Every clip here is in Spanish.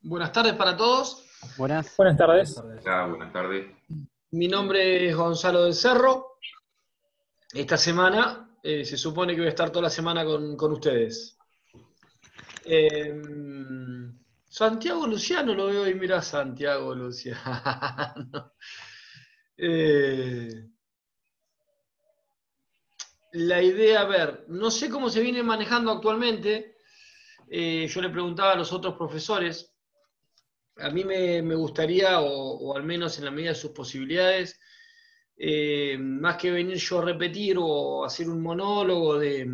Buenas tardes para todos. Buenas tardes. Buenas tardes. Mi nombre es Gonzalo del Cerro. Esta semana se supone que voy a estar toda la semana con ustedes. Santiago Luciano lo veo y mira Santiago Luciano. La idea, a ver, no sé cómo se viene manejando actualmente. Yo le preguntaba a los otros profesores. A mí me gustaría, o al menos en la medida de sus posibilidades, más que venir yo a repetir o hacer un monólogo de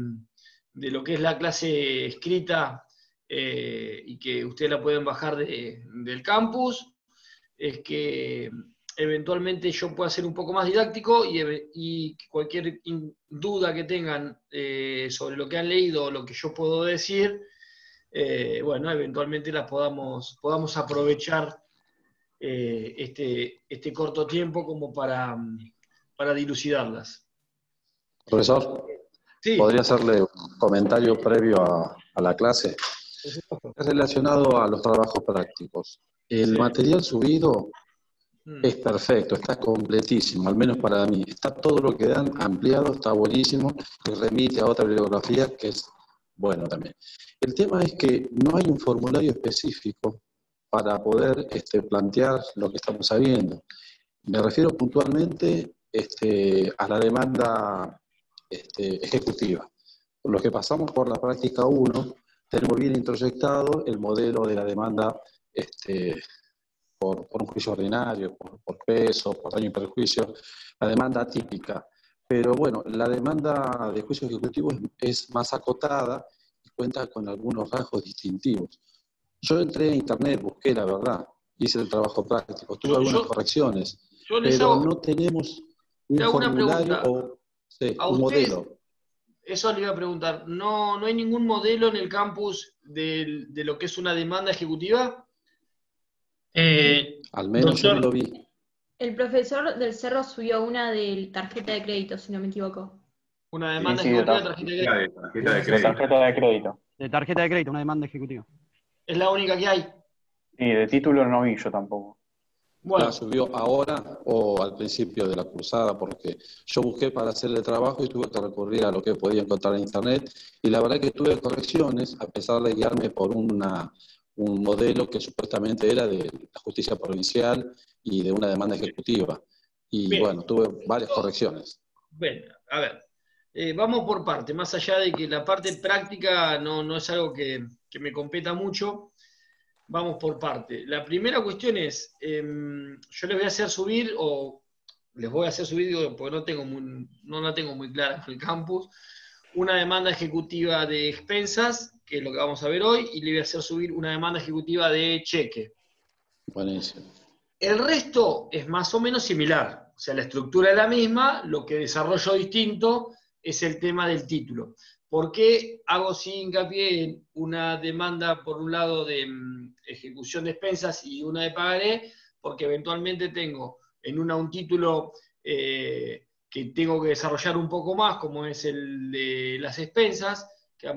lo que es la clase escrita y que ustedes la pueden bajar del campus, es que eventualmente yo pueda ser un poco más didáctico y cualquier duda que tengan sobre lo que han leído o lo que yo puedo decir, bueno, eventualmente las podamos aprovechar este corto tiempo como para dilucidarlas. Profesor, Sí. ¿podría hacerle un comentario previo a la clase? Es relacionado a los trabajos prácticos. El material subido es perfecto, está completísimo, al menos para mí. Está todo lo que dan ampliado, está buenísimo, y remite a otra bibliografía que es bueno también. El tema es que no hay un formulario específico para poder plantear lo que estamos sabiendo. Me refiero puntualmente a la demanda ejecutiva. Por lo que pasamos por la práctica 1, tenemos bien introyectado el modelo de la demanda por un juicio ordinario, por peso, por daño y perjuicio, la demanda típica. Pero bueno, la demanda de juicio ejecutivo es más acotada y cuenta con algunos rasgos distintivos. Yo entré a internet, busqué la verdad, hice el trabajo práctico, tuve algunas correcciones, pero no tenemos un formulario o un modelo. Eso le iba a preguntar, ¿no hay ningún modelo en el campus de lo que es una demanda ejecutiva? Al menos yo no lo vi. El profesor del Cerro subió una de tarjeta de crédito, si no me equivoco. Una demanda ejecutiva de tarjeta de crédito. Tarjeta de crédito. De tarjeta de crédito, una demanda ejecutiva. ¿Es la única que hay? Sí, de título no vi yo tampoco. Bueno. ¿La subió ahora o al principio de la cursada? Porque yo busqué para hacer el trabajo y tuve que recurrir a lo que podía encontrar en internet, y la verdad que tuve correcciones a pesar de guiarme por un modelo que supuestamente era de la justicia provincial y de una demanda ejecutiva. Y bien, bueno, tuve varias correcciones. Bien, a ver, vamos por parte, más allá de que la parte práctica no es algo que me competa mucho. Vamos por parte. La primera cuestión es, yo les voy a hacer subir, digo, porque no la tengo muy clara en el campus, una demanda ejecutiva de expensas, que es lo que vamos a ver hoy, y le voy a hacer subir una demanda ejecutiva de cheque. Buenísimo. El resto es más o menos similar, o sea, la estructura es la misma, lo que desarrollo distinto es el tema del título. ¿Por qué hago sí hincapié en una demanda, por un lado, de ejecución de expensas y una de pagaré? Porque eventualmente tengo en una un título que tengo que desarrollar un poco más, como es el de las expensas, que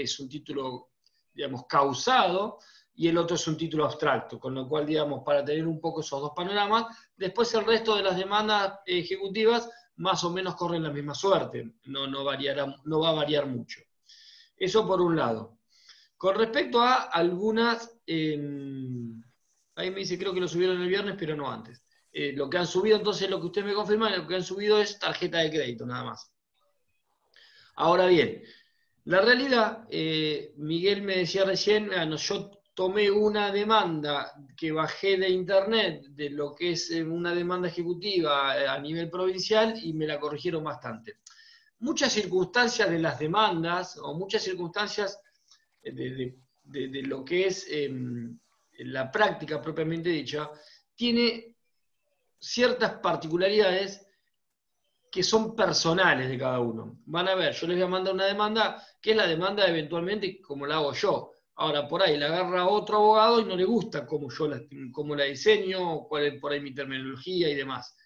es un título, digamos, causado, y el otro es un título abstracto, con lo cual, digamos, para tener un poco esos dos panoramas, después el resto de las demandas ejecutivas más o menos corren la misma suerte, no va a variar mucho. Eso por un lado. Con respecto a algunas, ahí me dice, creo que lo subieron el viernes, pero no antes. Lo que han subido, entonces, lo que usted me confirma, lo que han subido es tarjeta de crédito, nada más. Ahora bien, la realidad, Miguel me decía recién, yo tomé una demanda que bajé de internet de lo que es una demanda ejecutiva a nivel provincial y me la corrigieron bastante. Muchas circunstancias de las demandas o muchas circunstancias de lo que es la práctica propiamente dicha, tiene ciertas particularidades que son personales de cada uno. Van a ver, yo les voy a mandar una demanda, que es la demanda eventualmente como la hago yo. Ahora, por ahí la agarra otro abogado y no le gusta cómo la diseño, cuál es por ahí mi terminología y demás.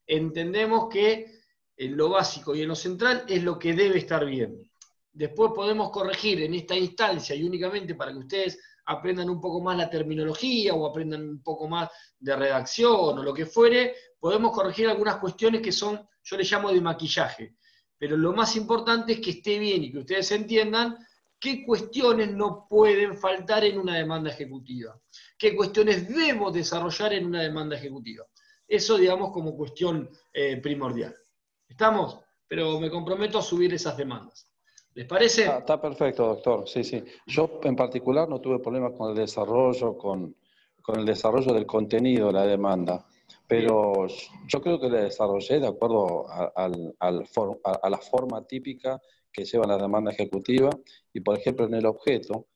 Entendemos que en lo básico y en lo central es lo que debe estar bien. Después podemos corregir en esta instancia y únicamente para que ustedes aprendan un poco más la terminología o aprendan un poco más de redacción o lo que fuere, podemos corregir algunas cuestiones que son, yo les llamo de maquillaje. Pero lo más importante es que esté bien y que ustedes entiendan qué cuestiones no pueden faltar en una demanda ejecutiva, qué cuestiones debo desarrollar en una demanda ejecutiva. Eso, digamos, como cuestión primordial. ¿Estamos? Pero me comprometo a subir esas demandas. ¿Les parece? Está perfecto, doctor. Sí, sí. Yo en particular no tuve problemas con el desarrollo, con el desarrollo del contenido de la demanda, pero yo creo que la desarrollé de acuerdo a la forma típica que lleva la demanda ejecutiva y, por ejemplo, en el objeto,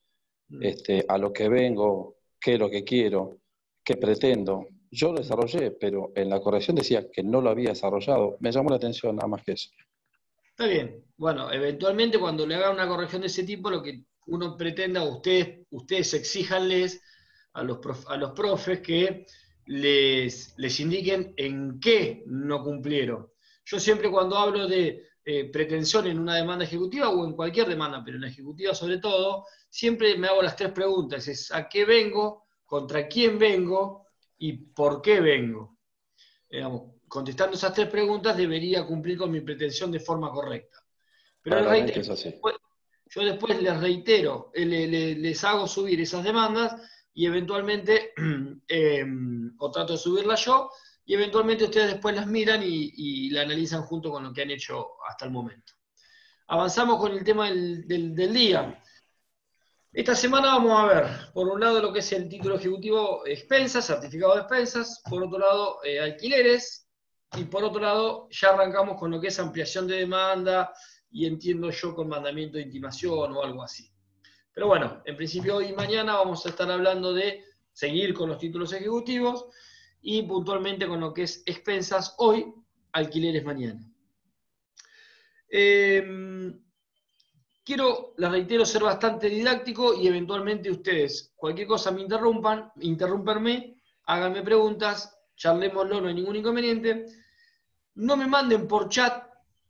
a lo que vengo, qué es lo que quiero, qué pretendo. Yo lo desarrollé, pero en la corrección decía que no lo había desarrollado. Me llamó la atención, nada más que eso. Está bien. Bueno, eventualmente cuando le hagan una corrección de ese tipo, lo que uno pretenda, ustedes exíjanles a los profes que les indiquen en qué no cumplieron. Yo siempre cuando hablo de pretensión en una demanda ejecutiva o en cualquier demanda, pero en la ejecutiva sobre todo, siempre me hago las 3 preguntas. Es ¿a qué vengo? ¿Contra quién vengo? ¿Y por qué vengo? Digamos, contestando esas 3 preguntas debería cumplir con mi pretensión de forma correcta. Pero Claramente es así. yo después les reitero, les hago subir esas demandas y eventualmente, o trato de subirlas yo, y eventualmente ustedes después las miran y la analizan junto con lo que han hecho hasta el momento. Avanzamos con el tema del día. Esta semana vamos a ver, por un lado, lo que es el título ejecutivo expensas, certificado de expensas, por otro lado, alquileres, y por otro lado, ya arrancamos con lo que es ampliación de demanda, y entiendo yo con mandamiento de intimación o algo así. Pero bueno, en principio hoy y mañana vamos a estar hablando de seguir con los títulos ejecutivos, y puntualmente con lo que es expensas hoy, alquileres mañana. Quiero, les reitero, ser bastante didáctico y eventualmente ustedes, cualquier cosa me interrúmpanme, háganme preguntas, charlémoslo, no hay ningún inconveniente. No me manden por chat,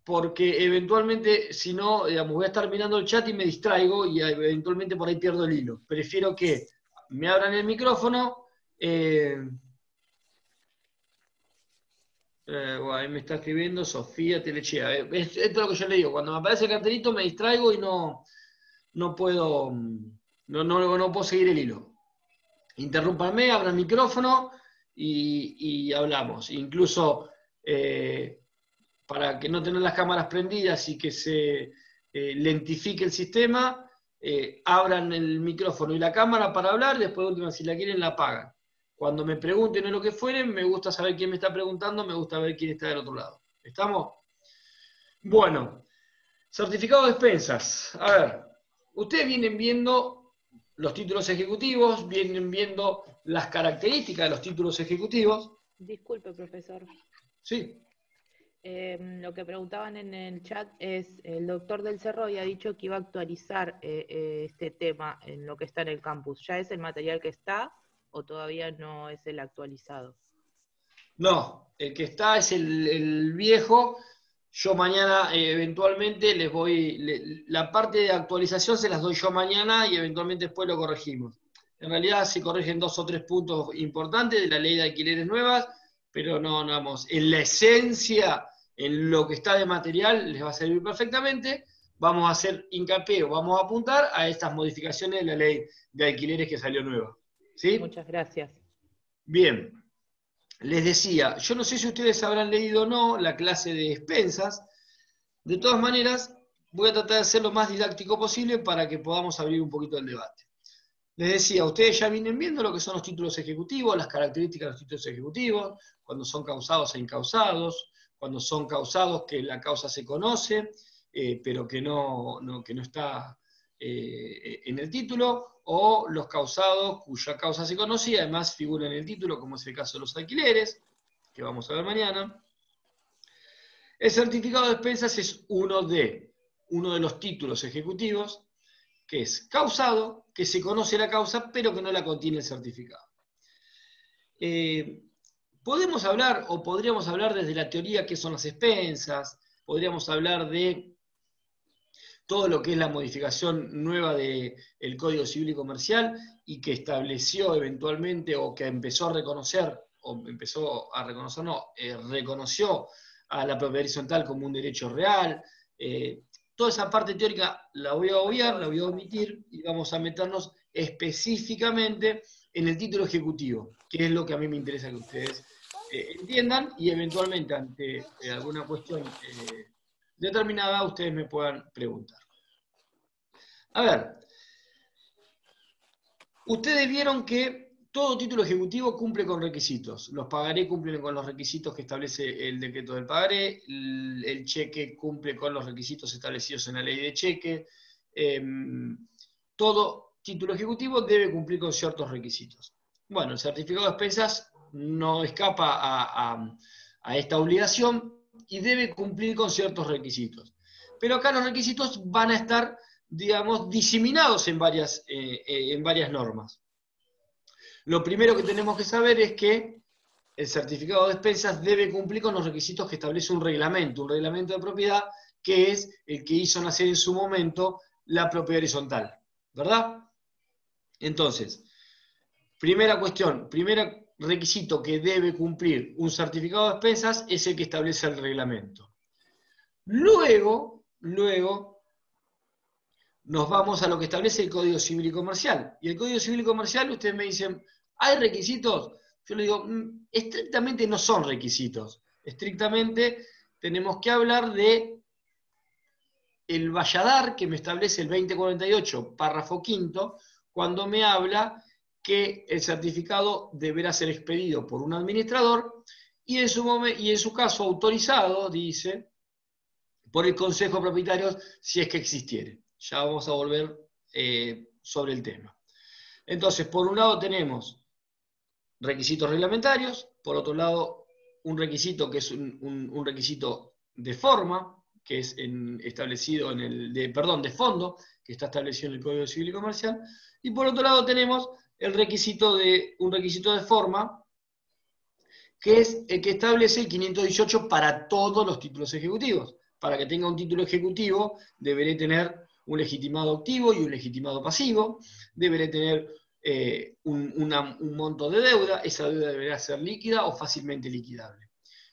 porque eventualmente, si no, digamos, voy a estar mirando el chat y me distraigo y eventualmente por ahí pierdo el hilo. Prefiero que me abran el micrófono. Ahí me está escribiendo Sofía Telechea. Esto es lo que yo le digo. Cuando me aparece el cartelito me distraigo y no puedo seguir el hilo. Interrúmpanme, abran el micrófono y hablamos. Incluso para que no tengan las cámaras prendidas y que se lentifique el sistema, abran el micrófono y la cámara para hablar. Después, de última, si la quieren, la apagan. Cuando me pregunten o lo que fueren, me gusta saber quién me está preguntando, me gusta ver quién está del otro lado. ¿Estamos? Bueno, certificado de expensas. A ver, ustedes vienen viendo los títulos ejecutivos, vienen viendo las características de los títulos ejecutivos. Disculpe, profesor. Sí. Lo que preguntaban en el chat es, el doctor del Cerro había dicho que iba a actualizar este tema en lo que está en el campus. ¿Ya es el material que está o todavía no es el actualizado? No, el que está es el viejo. Yo mañana eventualmente les voy, la parte de actualización se las doy yo mañana y eventualmente después lo corregimos. En realidad se corrigen 2 o 3 puntos importantes de la ley de alquileres nuevas, pero no, vamos, en la esencia, en lo que está de material, les va a servir perfectamente. Vamos a hacer hincapié, vamos a apuntar a estas modificaciones de la ley de alquileres que salió nueva. ¿Sí? Muchas gracias. Bien. Les decía, yo no sé si ustedes habrán leído o no la clase de expensas. De todas maneras, voy a tratar de ser lo más didáctico posible para que podamos abrir un poquito el debate. Les decía, ustedes ya vienen viendo lo que son los títulos ejecutivos, las características de los títulos ejecutivos, cuando son causados e incausados, cuando son causados que la causa se conoce, pero que no está en el título, o los causados cuya causa se conoce y además figura en el título, como es el caso de los alquileres, que vamos a ver mañana. El certificado de expensas es uno de los títulos ejecutivos que es causado, que se conoce la causa, pero que no la contiene el certificado. Podemos hablar, o podríamos hablar desde la teoría qué son las expensas, podríamos hablar de todo lo que es la modificación nueva del Código Civil y Comercial y que estableció eventualmente o que empezó a reconocer, reconoció a la propiedad horizontal como un derecho real. Toda esa parte teórica la voy a obviar, la voy a omitir y vamos a meternos específicamente en el título ejecutivo, que es lo que a mí me interesa que ustedes entiendan y eventualmente ante alguna cuestión determinada ustedes me puedan preguntar. A ver, ustedes vieron que todo título ejecutivo cumple con requisitos. Los pagaré cumplen con los requisitos que establece el decreto del pagaré, el cheque cumple con los requisitos establecidos en la ley de cheque. Todo título ejecutivo debe cumplir con ciertos requisitos. Bueno, el certificado de expensas no escapa a esta obligación y debe cumplir con ciertos requisitos. Pero acá los requisitos van a estar, digamos, diseminados en varias normas. Lo primero que tenemos que saber es que el certificado de expensas debe cumplir con los requisitos que establece un reglamento de propiedad, que es el que hizo nacer en su momento la propiedad horizontal, ¿verdad? Entonces, primera cuestión, primer requisito que debe cumplir un certificado de expensas es el que establece el reglamento. Luego nos vamos a lo que establece el Código Civil y Comercial. Y el Código Civil y Comercial, ustedes me dicen, ¿hay requisitos? Yo le digo, estrictamente no son requisitos. Estrictamente tenemos que hablar de el valladar que me establece el 2048, párrafo quinto, cuando me habla que el certificado deberá ser expedido por un administrador y en su caso autorizado, dice, por el Consejo de Propietarios si es que existiere. Ya vamos a volver sobre el tema. Entonces, por un lado tenemos requisitos reglamentarios, por otro lado un requisito que es un requisito de forma, que es establecido de fondo, que está establecido en el Código Civil y Comercial, y por otro lado tenemos un requisito de forma, que es el que establece el 518 para todos los títulos ejecutivos. Para que tenga un título ejecutivo, deberé tener un legitimado activo y un legitimado pasivo, deberé tener un monto de deuda, esa deuda deberá ser líquida o fácilmente liquidable.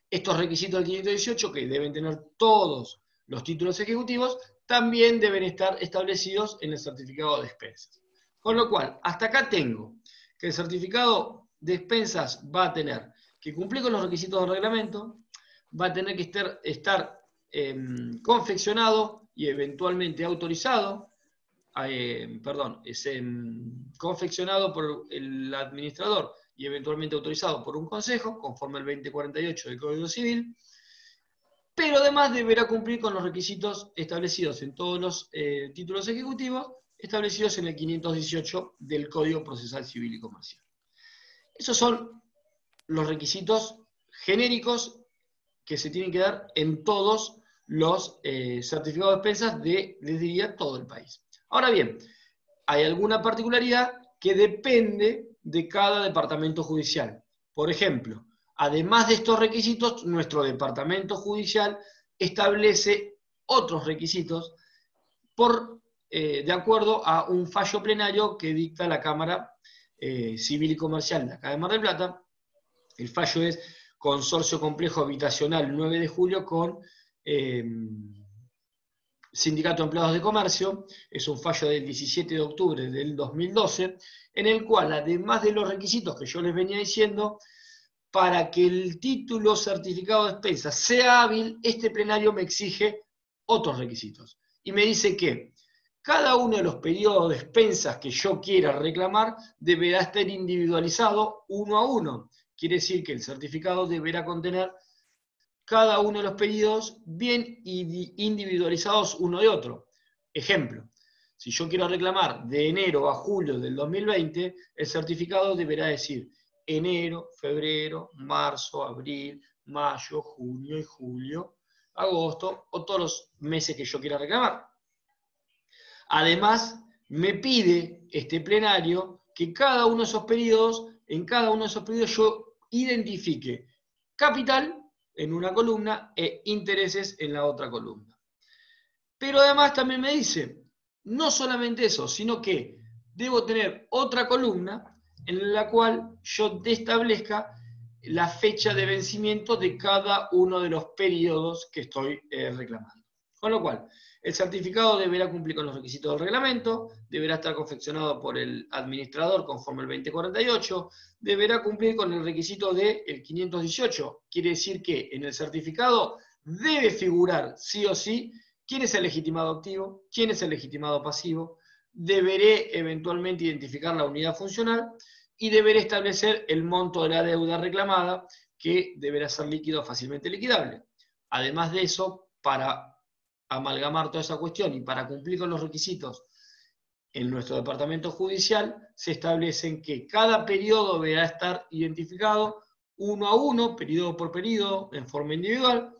Estos requisitos del 518, que deben tener todos los títulos ejecutivos, también deben estar establecidos en el certificado de expensas. Con lo cual, hasta acá tengo que el certificado de expensas va a tener que cumplir con los requisitos del reglamento, va a tener que estar confeccionado y eventualmente autorizado, confeccionado por el administrador y eventualmente autorizado por un consejo, conforme al 2048 del Código Civil, pero además deberá cumplir con los requisitos establecidos en todos los títulos ejecutivos, establecidos en el 518 del Código Procesal Civil y Comercial. Esos son los requisitos genéricos que se tienen que dar en todos los certificados de expensas les diría, todo el país. Ahora bien, hay alguna particularidad que depende de cada departamento judicial. Por ejemplo, además de estos requisitos, nuestro departamento judicial establece otros requisitos de acuerdo a un fallo plenario que dicta la Cámara Civil y Comercial de acá de Mar del Plata. El fallo es Consorcio Complejo Habitacional 9 de julio con Sindicato de Empleados de Comercio. Es un fallo del 17 de octubre del 2012, en el cual, además de los requisitos que yo les venía diciendo, para que el título certificado de expensas sea hábil, este plenario me exige otros requisitos. Y me dice que cada uno de los periodos de expensas que yo quiera reclamar deberá estar individualizado uno a uno. Quiere decir que el certificado deberá contener cada uno de los pedidos bien individualizados uno de otro. Ejemplo, si yo quiero reclamar de enero a julio del 2020, el certificado deberá decir enero, febrero, marzo, abril, mayo, junio y julio agosto o todos los meses que yo quiera reclamar. Además, me pide este plenario que cada uno de esos periodos, en cada uno de esos periodos yo identifique capital en una columna e intereses en la otra columna. Pero además también me dice, no solamente eso, sino que debo tener otra columna en la cual yo establezca la fecha de vencimiento de cada uno de los periodos que estoy reclamando. Con lo cual, el certificado deberá cumplir con los requisitos del reglamento, deberá estar confeccionado por el administrador conforme al 2048, deberá cumplir con el requisito del 518. Quiere decir que en el certificado debe figurar sí o sí quién es el legitimado activo, quién es el legitimado pasivo, deberé eventualmente identificar la unidad funcional y deberé establecer el monto de la deuda reclamada, que deberá ser líquido o fácilmente liquidable. Además de eso, para amalgamar toda esa cuestión y para cumplir con los requisitos en nuestro departamento judicial, se establecen que cada periodo deberá estar identificado uno a uno, periodo por periodo, en forma individual.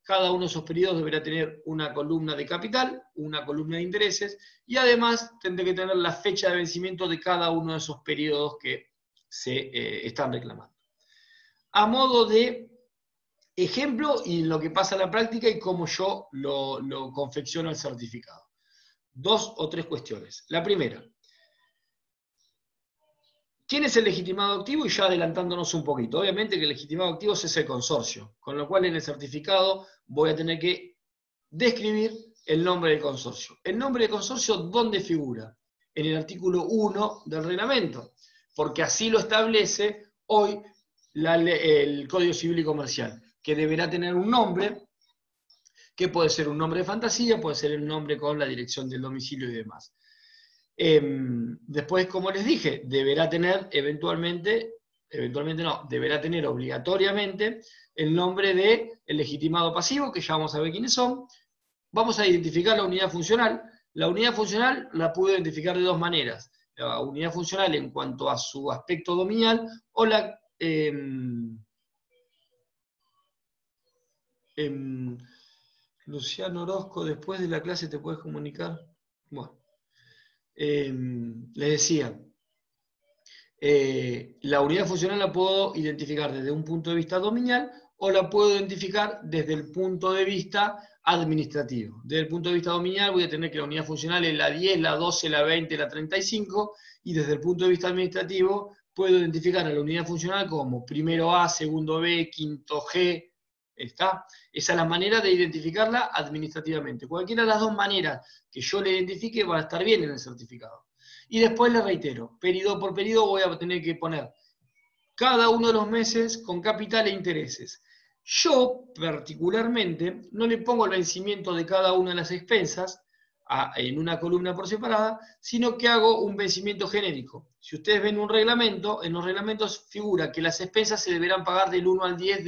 Cada uno de esos periodos deberá tener una columna de capital, una columna de intereses, y además tendré que tener la fecha de vencimiento de cada uno de esos periodos que se están reclamando. A modo de ejemplo, y lo que pasa en la práctica y cómo yo lo confecciono el certificado. 2 o 3 cuestiones. La primera, ¿quién es el legitimado activo? Y ya adelantándonos un poquito. Obviamente que el legitimado activo es el consorcio, con lo cual en el certificado voy a tener que describir el nombre del consorcio. ¿El nombre del consorcio dónde figura? En el artículo 1 del reglamento, porque así lo establece hoy el Código Civil y Comercial, que deberá tener un nombre, que puede ser un nombre de fantasía, puede ser el nombre con la dirección del domicilio y demás. Después, como les dije, deberá tener deberá tener obligatoriamente el nombre del legitimado pasivo, que ya vamos a ver quiénes son. Vamos a identificar la unidad funcional. La unidad funcional la puedo identificar de 2 maneras. La unidad funcional en cuanto a su aspecto dominial o la... Luciano Orozco, después de la clase te puedes comunicar. Bueno, les decía, la unidad funcional la puedo identificar desde un punto de vista dominial o la puedo identificar desde el punto de vista administrativo. Desde el punto de vista dominial voy a tener que la unidad funcional es la 10, la 12, la 20, la 35, y desde el punto de vista administrativo puedo identificar a la unidad funcional como primero A, segundo B, quinto G. ¿Está? Esa es la manera de identificarla administrativamente. Cualquiera de las 2 maneras que yo le identifique va a estar bien en el certificado. Y después le reitero, periodo por periodo voy a tener que poner cada uno de los meses con capital e intereses. Yo, particularmente, no le pongo el vencimiento de cada una de las expensas en una columna por separada, sino que hago un vencimiento genérico. Si ustedes ven un reglamento, en los reglamentos figura que las expensas se deberán pagar del 1 al 10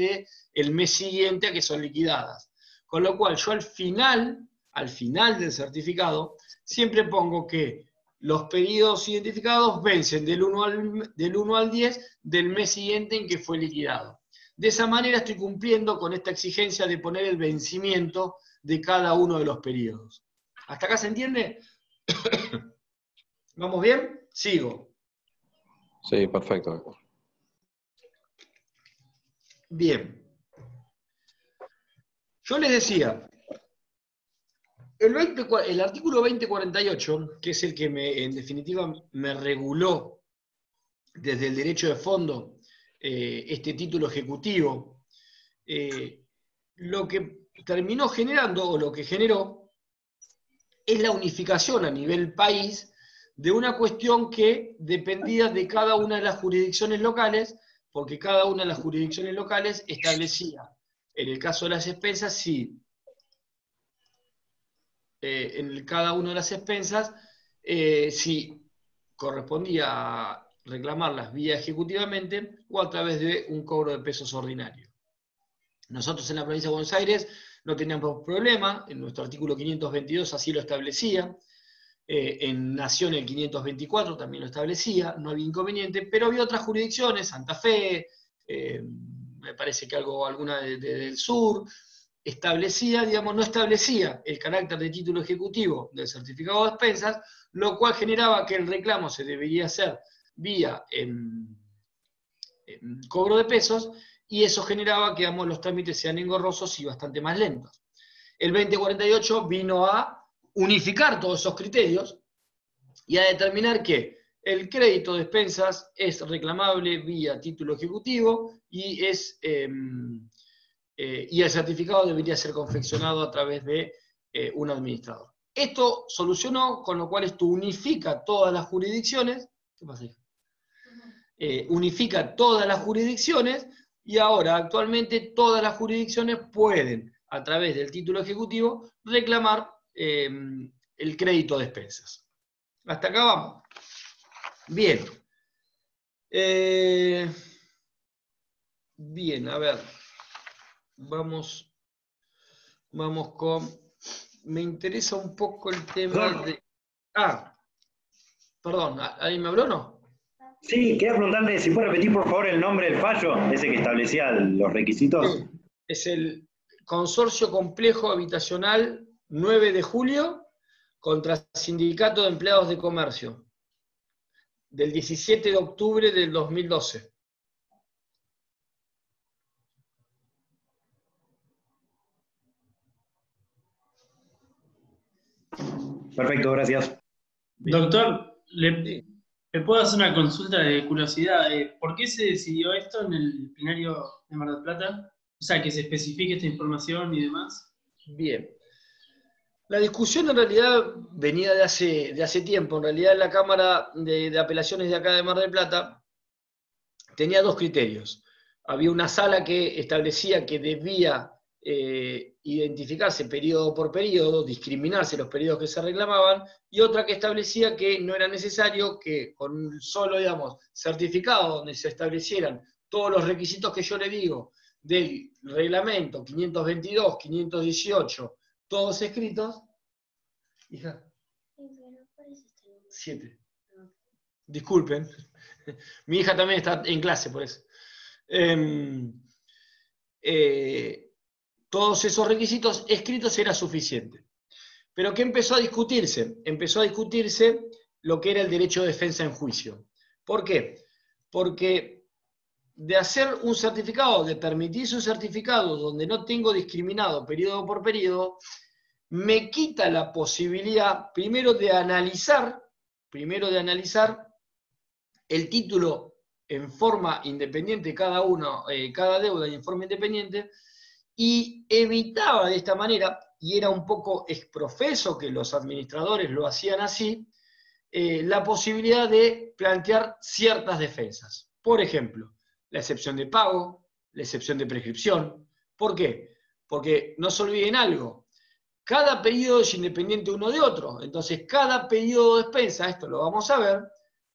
del mes siguiente a que son liquidadas. Con lo cual, yo al final del certificado, siempre pongo que los periodos identificados vencen del 1 al 10 del mes siguiente en que fue liquidado. De esa manera estoy cumpliendo con esta exigencia de poner el vencimiento de cada uno de los periodos. ¿Hasta acá se entiende? ¿Vamos bien? Sigo. Sí, perfecto. Bien. Yo les decía, el artículo 2048, que es el que en definitiva me reguló desde el derecho de fondo este título ejecutivo, lo que terminó generando, o lo que generó, es la unificación a nivel país de una cuestión que dependía de cada una de las jurisdicciones locales, porque cada una de las jurisdicciones locales establecía, en el caso de las expensas, sí, cada una de las expensas, si correspondía reclamarlas vía ejecutivamente o a través de un cobro de pesos ordinario. Nosotros en la provincia de Buenos Aires no teníamos problema, en nuestro artículo 522 así lo establecía, en Nación el 524 también lo establecía, no había inconveniente, pero había otras jurisdicciones, Santa Fe, me parece que alguna del sur, establecía, digamos, no establecía el carácter de título ejecutivo del certificado de expensas, lo cual generaba que el reclamo se debería hacer vía cobro de pesos, y eso generaba que, digamos, los trámites sean engorrosos y bastante más lentos. El 2048 vino a unificar todos esos criterios y a determinar que el crédito de expensas es reclamable vía título ejecutivo y el certificado debería ser confeccionado a través de un administrador. Esto solucionó, con lo cual esto unifica todas las jurisdicciones. ¿Qué pasa, hija? Unifica todas las jurisdicciones, y ahora actualmente todas las jurisdicciones pueden, a través del título ejecutivo, reclamar el crédito de expensas. Hasta acá vamos. Bien. Bien, a ver. Vamos con... Me interesa un poco el tema de... Perdón, ¿alguien me habló o no? Sí, quería preguntarle si puede repetir por favor el nombre del fallo, ese que establecía los requisitos. Sí, es el Consorcio Complejo Habitacional 9 de julio contra Sindicato de Empleados de Comercio, del 17 de octubre del 2012. Perfecto, gracias. Doctor, ¿le puedo hacer una consulta de curiosidad? ¿Por qué se decidió esto en el plenario de Mar del Plata? O sea, que se especifique esta información y demás. Bien. La discusión en realidad venía de hace tiempo. En realidad en la Cámara de Apelaciones de acá de Mar del Plata tenía dos criterios. Había una sala que establecía que debía identificarse periodo por periodo, discriminarse los periodos que se reclamaban, y otra que establecía que no era necesario que con un solo, digamos, certificado donde se establecieran todos los requisitos que yo le digo del reglamento 522, 518, todos escritos. Hija. 7. Disculpen. Mi hija también está en clase por eso. Todos esos requisitos escritos era suficiente. Pero ¿qué empezó a discutirse? Empezó a discutirse lo que era el derecho de defensa en juicio. ¿Por qué? Porque de hacer un certificado, de permitirse un certificado donde no tengo discriminado periodo por periodo, me quita la posibilidad, primero de analizar el título en forma independiente, cada deuda en forma independiente, y evitaba de esta manera, y era un poco exprofeso que los administradores lo hacían así, la posibilidad de plantear ciertas defensas. Por ejemplo, la excepción de pago, la excepción de prescripción. ¿Por qué? Porque no se olviden algo, cada periodo es independiente uno de otro, entonces cada periodo de expensa, esto lo vamos a ver,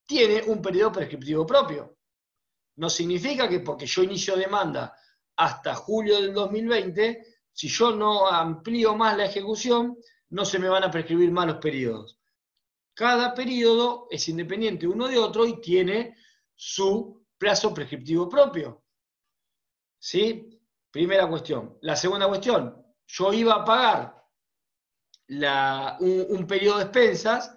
tiene un periodo prescriptivo propio. No significa que porque yo inicio demanda hasta julio del 2020, si yo no amplío más la ejecución, no se me van a prescribir más los periodos. Cada periodo es independiente uno de otro y tiene su plazo prescriptivo propio. ¿Sí? Primera cuestión. La segunda cuestión, yo iba a pagar un periodo de expensas,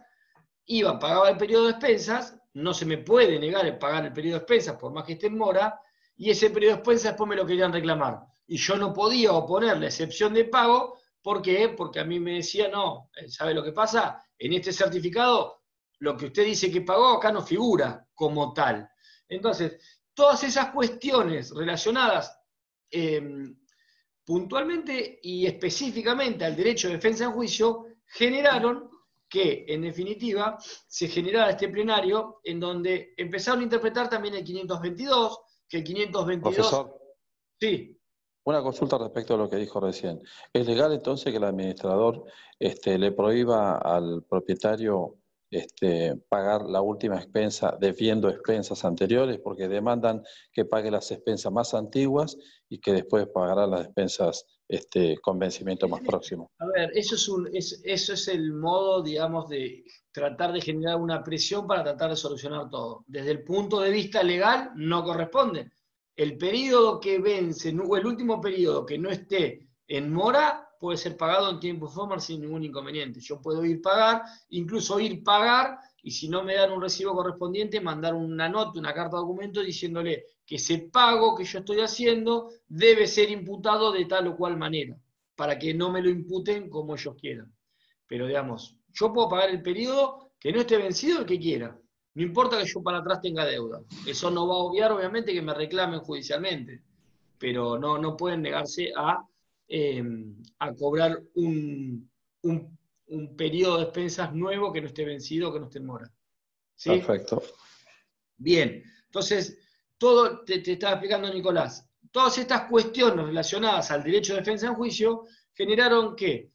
pagaba el periodo de expensas, no se me puede negar el pagar el periodo de expensas por más que esté en mora, y ese periodo de expensas después me lo querían reclamar. Y yo no podía oponer la excepción de pago, ¿por qué? Porque a mí me decía, no, ¿sabe lo que pasa? En este certificado, lo que usted dice que pagó acá no figura como tal. Entonces, todas esas cuestiones relacionadas puntualmente y específicamente al derecho de defensa en juicio, generaron que, en definitiva, se generara este plenario en donde empezaron a interpretar también el 522, que el 522... Profesor, sí. Una consulta respecto a lo que dijo recién. ¿Es legal entonces que el administrador le prohíba al propietario pagar la última expensa debiendo expensas anteriores? Porque demandan que pague las expensas más antiguas y que después pagará las expensas con vencimiento más próximo. A ver, eso es el modo, digamos, de tratar de generar una presión para tratar de solucionar todo. Desde el punto de vista legal, no corresponde. El periodo que vence, o el último periodo que no esté en mora puede ser pagado en tiempo y forma sin ningún inconveniente. Yo puedo incluso ir pagar, y si no me dan un recibo correspondiente, mandar una nota, una carta de documento diciéndole que ese pago que yo estoy haciendo debe ser imputado de tal o cual manera, para que no me lo imputen como ellos quieran. Pero digamos, yo puedo pagar el periodo que no esté vencido el que quiera. No importa que yo para atrás tenga deuda. Eso no va a obviar, obviamente, que me reclamen judicialmente. Pero no pueden negarse a cobrar un periodo de expensas nuevo que no esté vencido, que no esté en mora. ¿Sí? Perfecto. Bien. Entonces, todo te estaba explicando Nicolás. Todas estas cuestiones relacionadas al derecho de defensa en juicio generaron que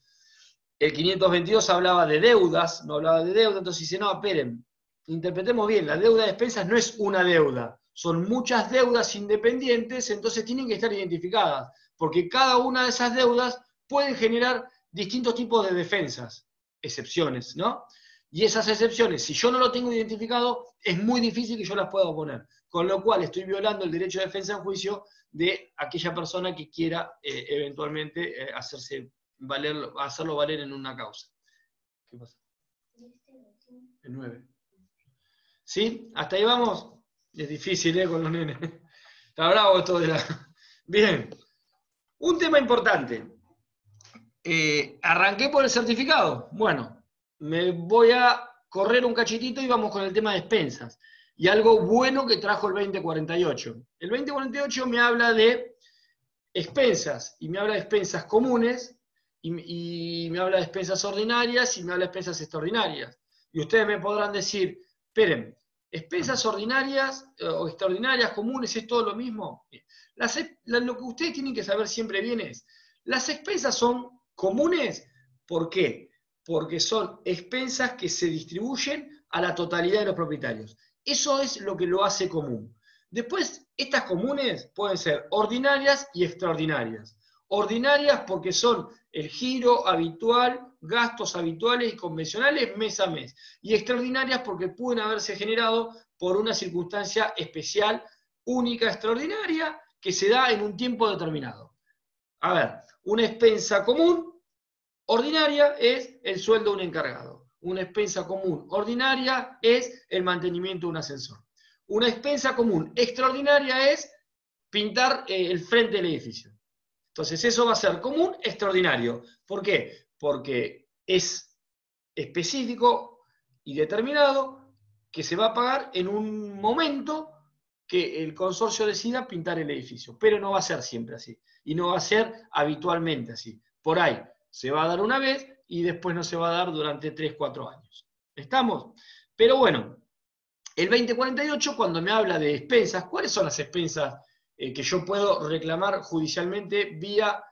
el 522 hablaba de deudas, no hablaba de deuda, entonces dice, no, esperen, interpretemos bien, la deuda de expensas no es una deuda, son muchas deudas independientes, entonces tienen que estar identificadas, porque cada una de esas deudas pueden generar distintos tipos de defensas, excepciones, ¿no? Y esas excepciones, si yo no lo tengo identificado, es muy difícil que yo las pueda oponer, con lo cual estoy violando el derecho de defensa en juicio de aquella persona que quiera eventualmente hacerlo valer en una causa. ¿Qué pasa? El 9. ¿Sí? ¿Hasta ahí vamos? Es difícil, con los nenes. Está bravo esto de la... Bien. Un tema importante. Arranqué por el certificado. Bueno, me voy a correr un cachitito y vamos con el tema de expensas. Y algo bueno que trajo el 2048. El 2048 me habla de expensas, y me habla de expensas comunes, y me habla de expensas ordinarias, y me habla de expensas extraordinarias. Y ustedes me podrán decir, esperen, ¿expensas ordinarias o extraordinarias, comunes, es todo lo mismo? Lo que ustedes tienen que saber siempre bien es, las expensas son comunes, ¿por qué? Porque son expensas que se distribuyen a la totalidad de los propietarios. Eso es lo que lo hace común. Después, estas comunes pueden ser ordinarias y extraordinarias. Ordinarias porque son el giro habitual, gastos habituales y convencionales mes a mes. Y extraordinarias porque pueden haberse generado por una circunstancia especial, única, extraordinaria, que se da en un tiempo determinado. A ver, una expensa común, ordinaria, es el sueldo de un encargado. Una expensa común ordinaria es el mantenimiento de un ascensor. Una expensa común extraordinaria es pintar el frente del edificio. Entonces eso va a ser común extraordinario. ¿Por qué? Porque es específico y determinado que se va a pagar en un momento que el consorcio decida pintar el edificio. Pero no va a ser siempre así. Y no va a ser habitualmente así. Por ahí se va a dar una vez y después no se va a dar durante 3, 4 años. ¿Estamos? Pero bueno, el 2048 cuando me habla de expensas, ¿cuáles son las expensas que yo puedo reclamar judicialmente vía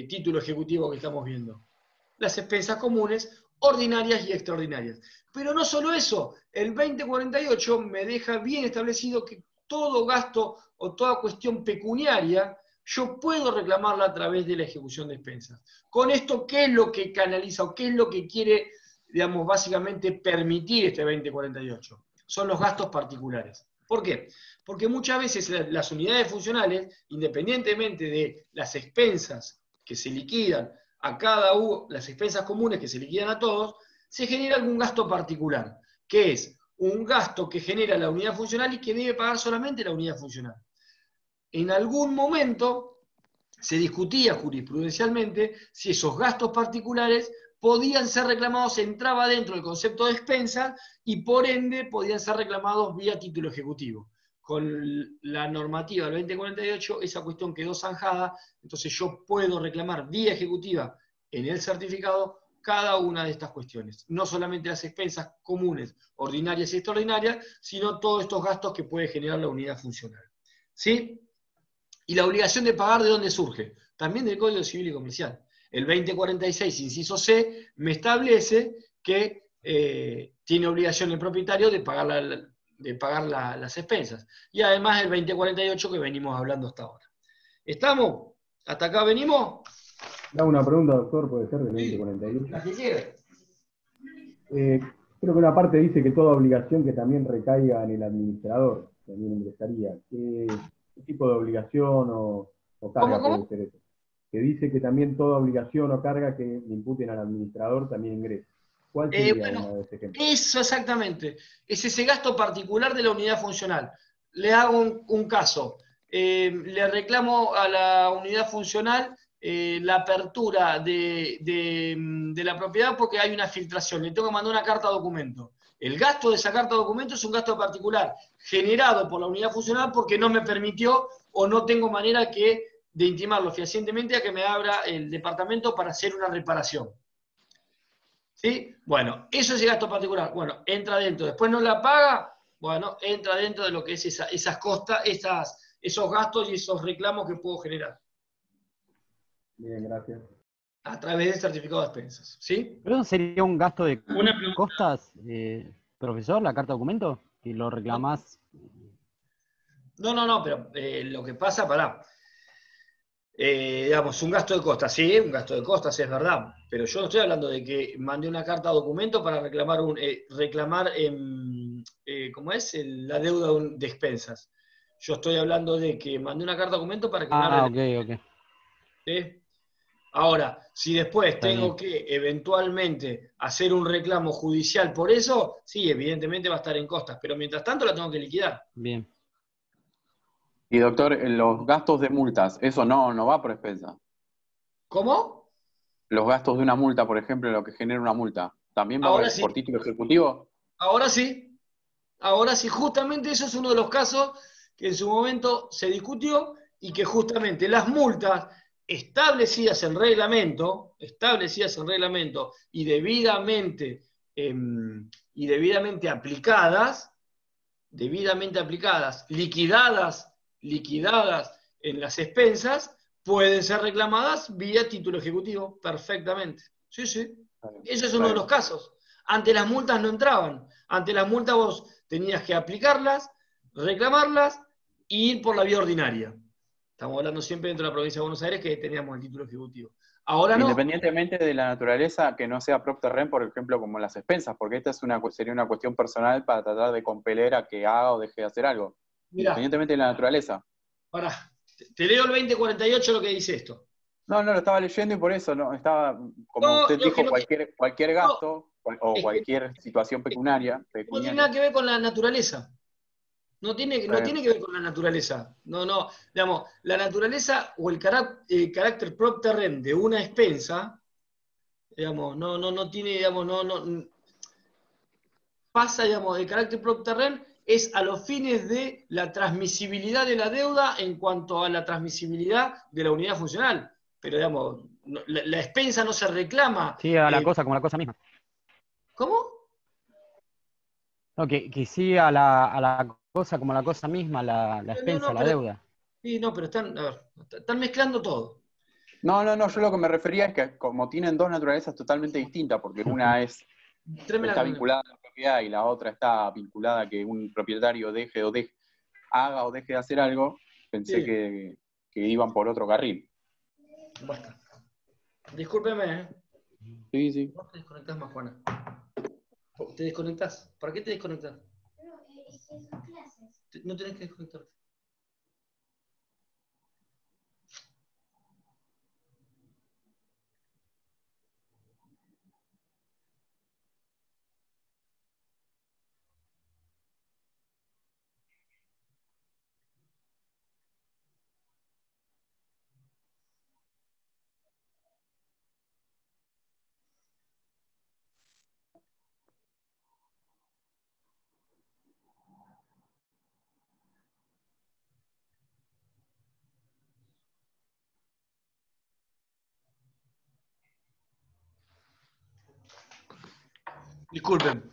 título ejecutivo que estamos viendo? Las expensas comunes, ordinarias y extraordinarias. Pero no solo eso, el 2048 me deja bien establecido que todo gasto o toda cuestión pecuniaria yo puedo reclamarla a través de la ejecución de expensas. Con esto, ¿qué es lo que canaliza o qué es lo que quiere, digamos, básicamente permitir este 2048? Son los gastos particulares. ¿Por qué? Porque muchas veces las unidades funcionales, independientemente de las expensas que se liquidan a cada uno, las expensas comunes que se liquidan a todos, se genera algún gasto particular, que es un gasto que genera la unidad funcional y que debe pagar solamente la unidad funcional. En algún momento se discutía jurisprudencialmente si esos gastos particulares podían ser reclamados, entraba dentro del concepto de expensa y por ende podían ser reclamados vía título ejecutivo. Con la normativa del 2048 esa cuestión quedó zanjada, entonces yo puedo reclamar vía ejecutiva en el certificado cada una de estas cuestiones. No solamente las expensas comunes, ordinarias y extraordinarias, sino todos estos gastos que puede generar la unidad funcional. ¿Sí? Y la obligación de pagar, ¿de dónde surge? También del Código Civil y Comercial. El 2046, inciso C, me establece que tiene obligación el propietario de pagar las expensas. Y además el 2048 que venimos hablando hasta ahora. ¿Estamos? ¿Hasta acá venimos? Da una pregunta, doctor, puede ser del 2048. La que quiera. Creo que una parte dice que toda obligación que también recaiga en el administrador, también empresaría. ¿Qué tipo de obligación o carga ¿Cómo? puede ser eso? que dice que también toda obligación o carga que le imputen al administrador también ingresa. ¿Cuál sería uno de esos ejemplos? Eso exactamente. Es ese gasto particular de la unidad funcional. Le hago un caso. Le reclamo a la unidad funcional la apertura de la propiedad porque hay una filtración. Le tengo que mandar una carta a documento. El gasto de esa carta a documento es un gasto particular generado por la unidad funcional porque no me permitió o no tengo manera de intimarlo fehacientemente a que me abra el departamento para hacer una reparación. ¿Sí? Bueno, eso es el gasto particular. Bueno, entra dentro. Después no la paga, bueno, entra dentro de lo que es esas costas, esos gastos y esos reclamos que puedo generar. Bien, gracias. A través del certificado de expensas. ¿Sí? ¿Pero sería un gasto de costas, profesor, la carta de documento? Que lo reclamás. No, pero lo que pasa, digamos, un gasto de costas, sí, un gasto de costas es verdad, pero yo no estoy hablando de que mandé una carta a documento para reclamar ¿cómo es? La deuda de expensas. Yo estoy hablando de que mandé una carta a documento para reclamar. Ok. ¿Sí? Ahora, si después tengo que eventualmente hacer un reclamo judicial por eso, sí, evidentemente va a estar en costas, pero mientras tanto la tengo que liquidar. Bien. Y doctor, los gastos de multas, eso no va por expensa. ¿Cómo? Los gastos de una multa, por ejemplo, lo que genera una multa, ¿también va Ahora sí. por título ejecutivo? Ahora sí, justamente eso es uno de los casos que en su momento se discutió y que justamente las multas establecidas en reglamento y debidamente aplicadas, liquidadas en las expensas, pueden ser reclamadas vía título ejecutivo, perfectamente. Sí. Ese es uno de los casos. Ante las multas no entraban. Ante las multas vos tenías que aplicarlas, reclamarlas e ir por la vía ordinaria. Estamos hablando siempre dentro de la provincia de Buenos Aires que teníamos el título ejecutivo. Ahora no. Independientemente de la naturaleza, que no sea propter rem, por ejemplo, como las expensas, porque esta sería una cuestión personal para tratar de compeler a que haga o deje de hacer algo. Mirá, Independientemente de la naturaleza. Pará, te leo el 2048 lo que dice esto. No, lo estaba leyendo y por eso, estaba, como usted dijo, cualquier gasto o cualquier situación pecuniaria. No tiene nada que ver con la naturaleza. No tiene que ver con la naturaleza. No, digamos, la naturaleza o el carácter propter rem de una expensa, digamos, no tiene, digamos, pasa, digamos, el carácter propter rem es a los fines de la transmisibilidad de la deuda en cuanto a la transmisibilidad de la unidad funcional. Pero, digamos, la expensa no se reclama. Sí, a la cosa como la cosa misma. ¿Cómo? No, que sí a la cosa como la cosa misma, la expensa, la deuda. Sí, no, pero están mezclando todo. No, yo lo que me refería es que como tienen dos naturalezas totalmente distintas, porque una está vinculada a la propiedad y la otra está vinculada a que un propietario haga o deje de hacer algo, pensé que iban por otro carril. Basta. Discúlpeme, ¿eh? Sí. ¿Vos te desconectás más, Juana? ¿Te desconectás? ¿Para qué te desconectás? No tenés que desconectarte. Disculpen.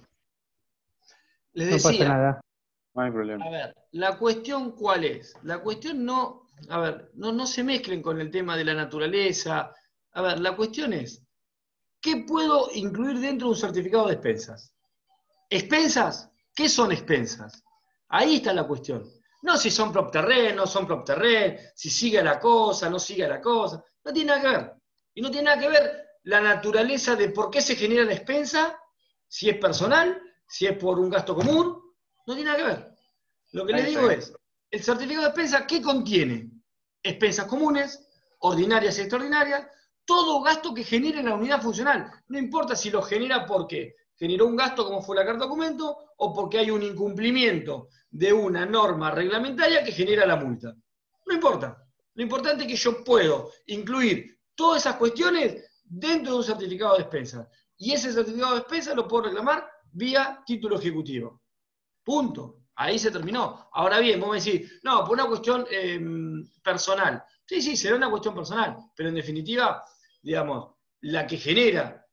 Les decía, No pasa nada. No hay problema. A ver, la cuestión ¿cuál es? La cuestión no se mezclen con el tema de la naturaleza. A ver, la cuestión es, ¿qué puedo incluir dentro de un certificado de expensas? ¿Expensas? ¿Qué son expensas? Ahí está la cuestión. No si son propter rem, no son propter rem, si sigue la cosa, no sigue la cosa. No tiene nada que ver. Y no tiene nada que ver la naturaleza de por qué se genera la expensa, si es personal, si es por un gasto común. No tiene nada que ver. Lo que les digo es, el certificado de expensa, ¿qué contiene? Expensas comunes, ordinarias y extraordinarias, todo gasto que genere la unidad funcional. No importa si lo genera porque generó un gasto como fue la carta documento o porque hay un incumplimiento de una norma reglamentaria que genera la multa. No importa. Lo importante es que yo puedo incluir todas esas cuestiones dentro de un certificado de expensas. Y ese certificado de expensas lo puedo reclamar vía título ejecutivo. Punto. Ahí se terminó. Ahora bien, vos me decís, no, por una cuestión personal. Sí, será una cuestión personal, pero en definitiva, digamos, lo que genera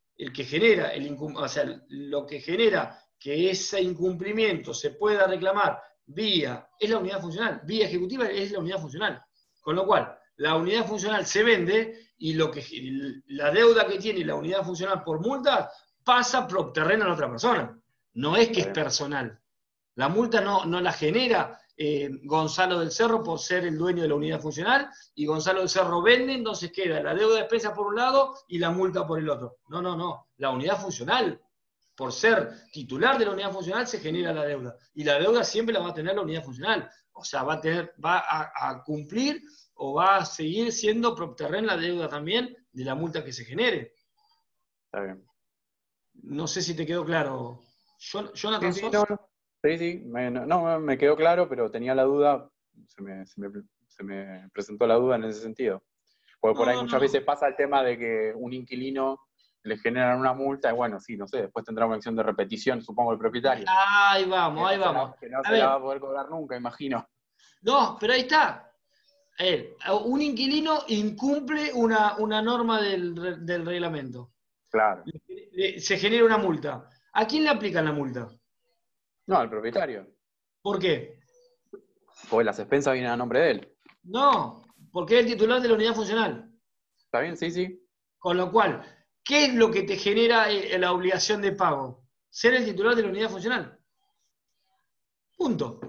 que ese incumplimiento se pueda reclamar es la unidad funcional, vía ejecutiva es la unidad funcional. Con lo cual, la unidad funcional se vende y la deuda que tiene la unidad funcional por multa pasa por terreno a la otra persona. No es que es personal. La multa no la genera Gonzalo del Cerro por ser el dueño de la unidad funcional, y Gonzalo del Cerro vende, entonces queda la deuda de expensas por un lado y la multa por el otro. No. La unidad funcional, por ser titular de la unidad funcional, se genera la deuda. Y la deuda siempre la va a tener la unidad funcional. O sea, va a cumplir o va a seguir siendo propterrén la deuda también de la multa que se genere. Está bien. No sé si te quedó claro. Jonathan, Sí, ¿sos? no, me quedó claro, pero tenía la duda, se me presentó la duda en ese sentido. Porque por ahí muchas veces pasa el tema de que un inquilino le generan una multa, y bueno, sí, no sé, después tendrá una acción de repetición, supongo, el propietario. Ahí vamos. Que no se la va a poder cobrar nunca, imagino. No, pero ahí está. Un inquilino incumple una norma del reglamento. Claro. Se genera una multa. ¿A quién le aplican la multa? No, al propietario. ¿Por qué? Porque las expensas vienen a nombre de él. No, porque es el titular de la unidad funcional. ¿Está bien? Sí. Con lo cual, ¿qué es lo que te genera la obligación de pago? Ser el titular de la unidad funcional. Punto.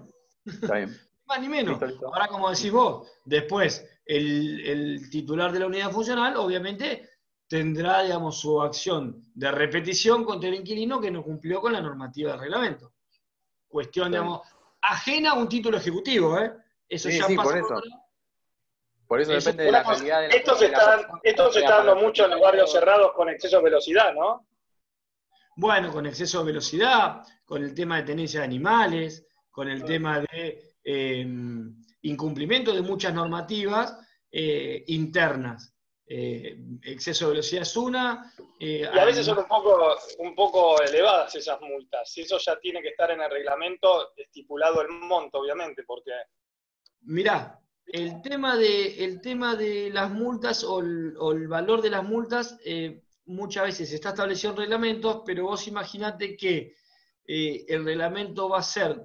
Está bien. Más ni menos. Listo. Ahora, como decís vos, después el titular de la unidad funcional, obviamente, tendrá, digamos, su acción de repetición contra el inquilino que no cumplió con la normativa del reglamento. Cuestión, digamos, ajena a un título ejecutivo, ¿eh? Eso ya pasa por eso. Por eso depende de la calidad de la Esto se está dando mucho en los barrios cerrados con exceso de velocidad, ¿no? Bueno, con exceso de velocidad, con el tema de tenencia de animales, con el tema de incumplimiento de muchas normativas internas. Exceso de velocidad es una. Y a veces son un poco elevadas esas multas. Eso ya tiene que estar en el reglamento estipulado el monto, obviamente, porque... Mirá, el tema de las multas o el valor de las multas muchas veces está establecido en reglamentos, pero vos imaginate que el reglamento va a ser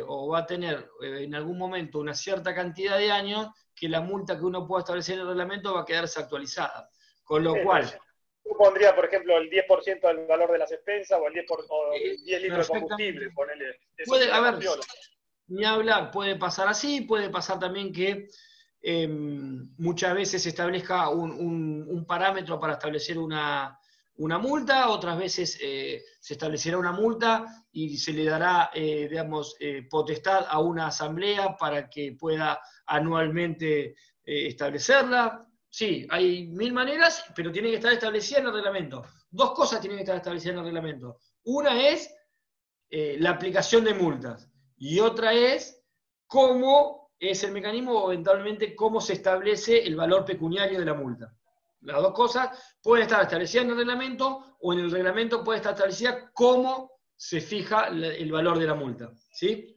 o va a tener en algún momento una cierta cantidad de años que la multa que uno pueda establecer en el reglamento va a quedar desactualizada. Con lo cual... Yo pondría, por ejemplo, el 10% del valor de las expensas o el 10 litros de combustible. Ponele, puede, a ver, ni hablar, puede pasar así, puede pasar también que muchas veces se establezca un parámetro para establecer una multa, otras veces se establecerá una multa y se le dará, potestad a una asamblea para que pueda anualmente establecerla. Sí, hay 1000 maneras, pero tiene que estar establecida en el reglamento. Dos cosas tienen que estar establecidas en el reglamento. Una es la aplicación de multas y otra es cómo es el mecanismo o eventualmente cómo se establece el valor pecuniario de la multa. Las dos cosas pueden estar establecidas en el reglamento o en el reglamento puede estar establecida cómo se fija el valor de la multa. ¿Sí?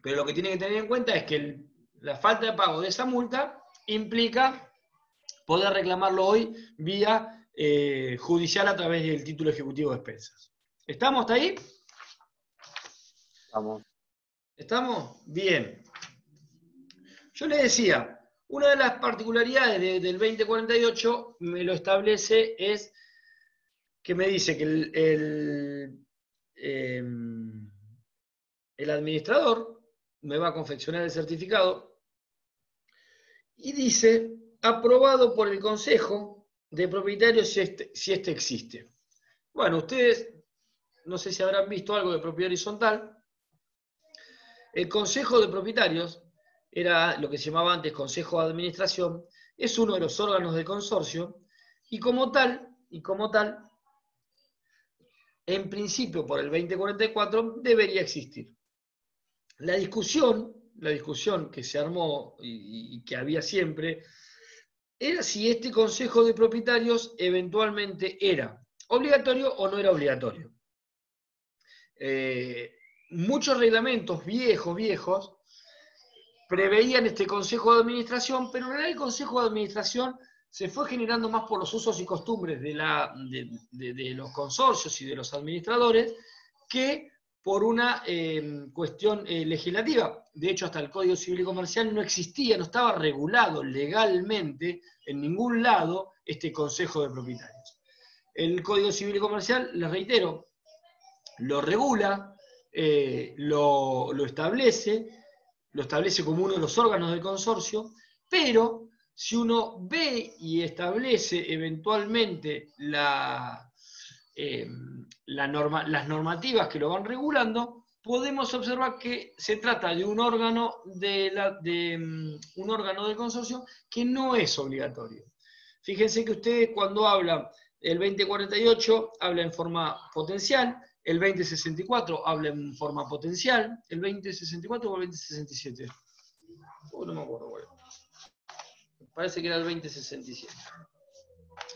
Pero lo que tienen que tener en cuenta es que la falta de pago de esa multa implica poder reclamarlo hoy vía judicial a través del título ejecutivo de expensas. ¿Estamos hasta ahí? ¿Estamos? Bien. Yo les decía, una de las particularidades del 2048 me lo establece es que me dice que el administrador me va a confeccionar el certificado y dice, aprobado por el Consejo de Propietarios si este existe. Bueno, ustedes, no sé si habrán visto algo de propiedad horizontal. El Consejo de Propietarios era lo que se llamaba antes Consejo de Administración, es uno de los órganos del consorcio, y como tal, en principio por el 2044 debería existir. La discusión que se armó y que había siempre, era si este Consejo de Propietarios eventualmente era obligatorio o no era obligatorio. Muchos reglamentos viejos preveían este Consejo de Administración, pero en realidad el Consejo de Administración se fue generando más por los usos y costumbres de los consorcios y de los administradores que por una cuestión legislativa. De hecho, hasta el Código Civil y Comercial no existía, no estaba regulado legalmente en ningún lado este Consejo de Propietarios. El Código Civil y Comercial, les reitero, lo regula, lo establece como uno de los órganos del consorcio, pero si uno ve y establece eventualmente las normativas que lo van regulando, podemos observar que se trata de un órgano un órgano del consorcio que no es obligatorio. Fíjense que ustedes cuando hablan el 2048 habla en forma potencial, el 2064 habla en forma potencial, el 2064 o el 2067. No me acuerdo cuál. Parece que era el 2067.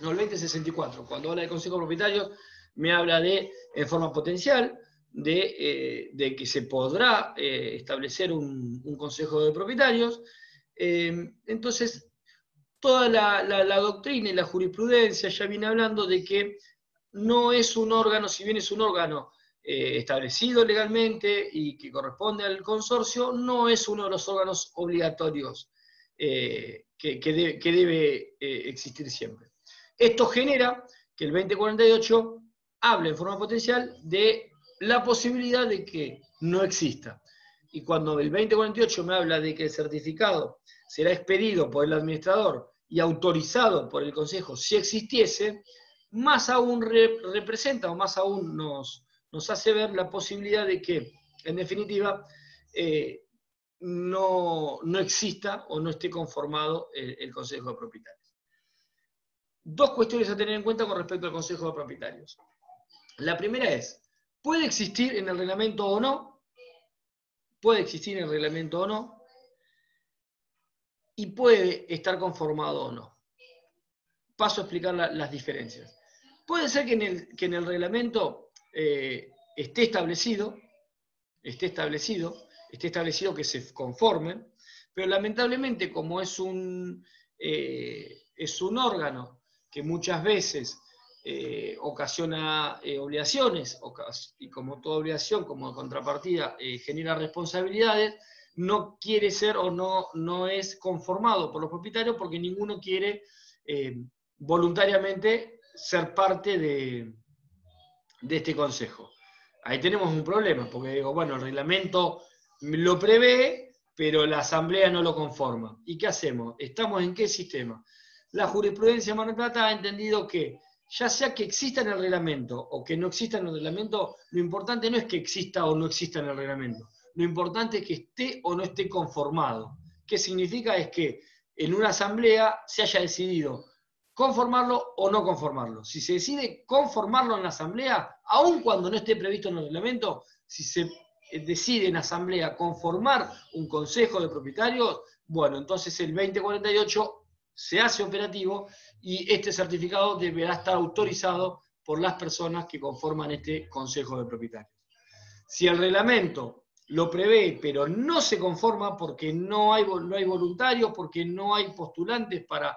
No, el 2064. Cuando habla de Consejo Propietario, me habla en forma potencial, de que se podrá establecer un Consejo de Propietarios. Entonces, toda la doctrina y la jurisprudencia ya viene hablando de que no es un órgano, si bien es un órgano establecido legalmente y que corresponde al consorcio, no es uno de los órganos obligatorios que debe existir siempre. Esto genera que el 2048 hable en forma potencial de la posibilidad de que no exista. Y cuando el 2048 me habla de que el certificado será expedido por el administrador y autorizado por el Consejo si existiese, más aún representa o más aún nos hace ver la posibilidad de que, en definitiva, no exista o no esté conformado el Consejo de Propietarios. Dos cuestiones a tener en cuenta con respecto al Consejo de Propietarios. La primera es, ¿puede existir en el reglamento o no? ¿Puede existir en el reglamento o no? Y puede estar conformado o no. Paso a explicar las diferencias. Puede ser que en el reglamento esté establecido que se conformen, pero lamentablemente como es un órgano que muchas veces ocasiona obligaciones, y como toda obligación, como contrapartida, genera responsabilidades, no quiere ser o no es conformado por los propietarios porque ninguno quiere voluntariamente ser parte de este consejo. Ahí tenemos un problema, porque digo, bueno, el reglamento lo prevé, pero la asamblea no lo conforma. ¿Y qué hacemos? ¿Estamos en qué sistema? La jurisprudencia de Mar del Plata ha entendido que, ya sea que exista en el reglamento o que no exista en el reglamento, lo importante no es que exista o no exista en el reglamento. Lo importante es que esté o no esté conformado. ¿Qué significa? Es que en una asamblea se haya decidido conformarlo o no conformarlo. Si se decide conformarlo en la asamblea, aun cuando no esté previsto en el reglamento, si se decide en asamblea conformar un consejo de propietarios, bueno, entonces el 2048 se hace operativo y este certificado deberá estar autorizado por las personas que conforman este consejo de propietarios. Si el reglamento lo prevé, pero no se conforma porque no hay voluntarios, porque no hay postulantes para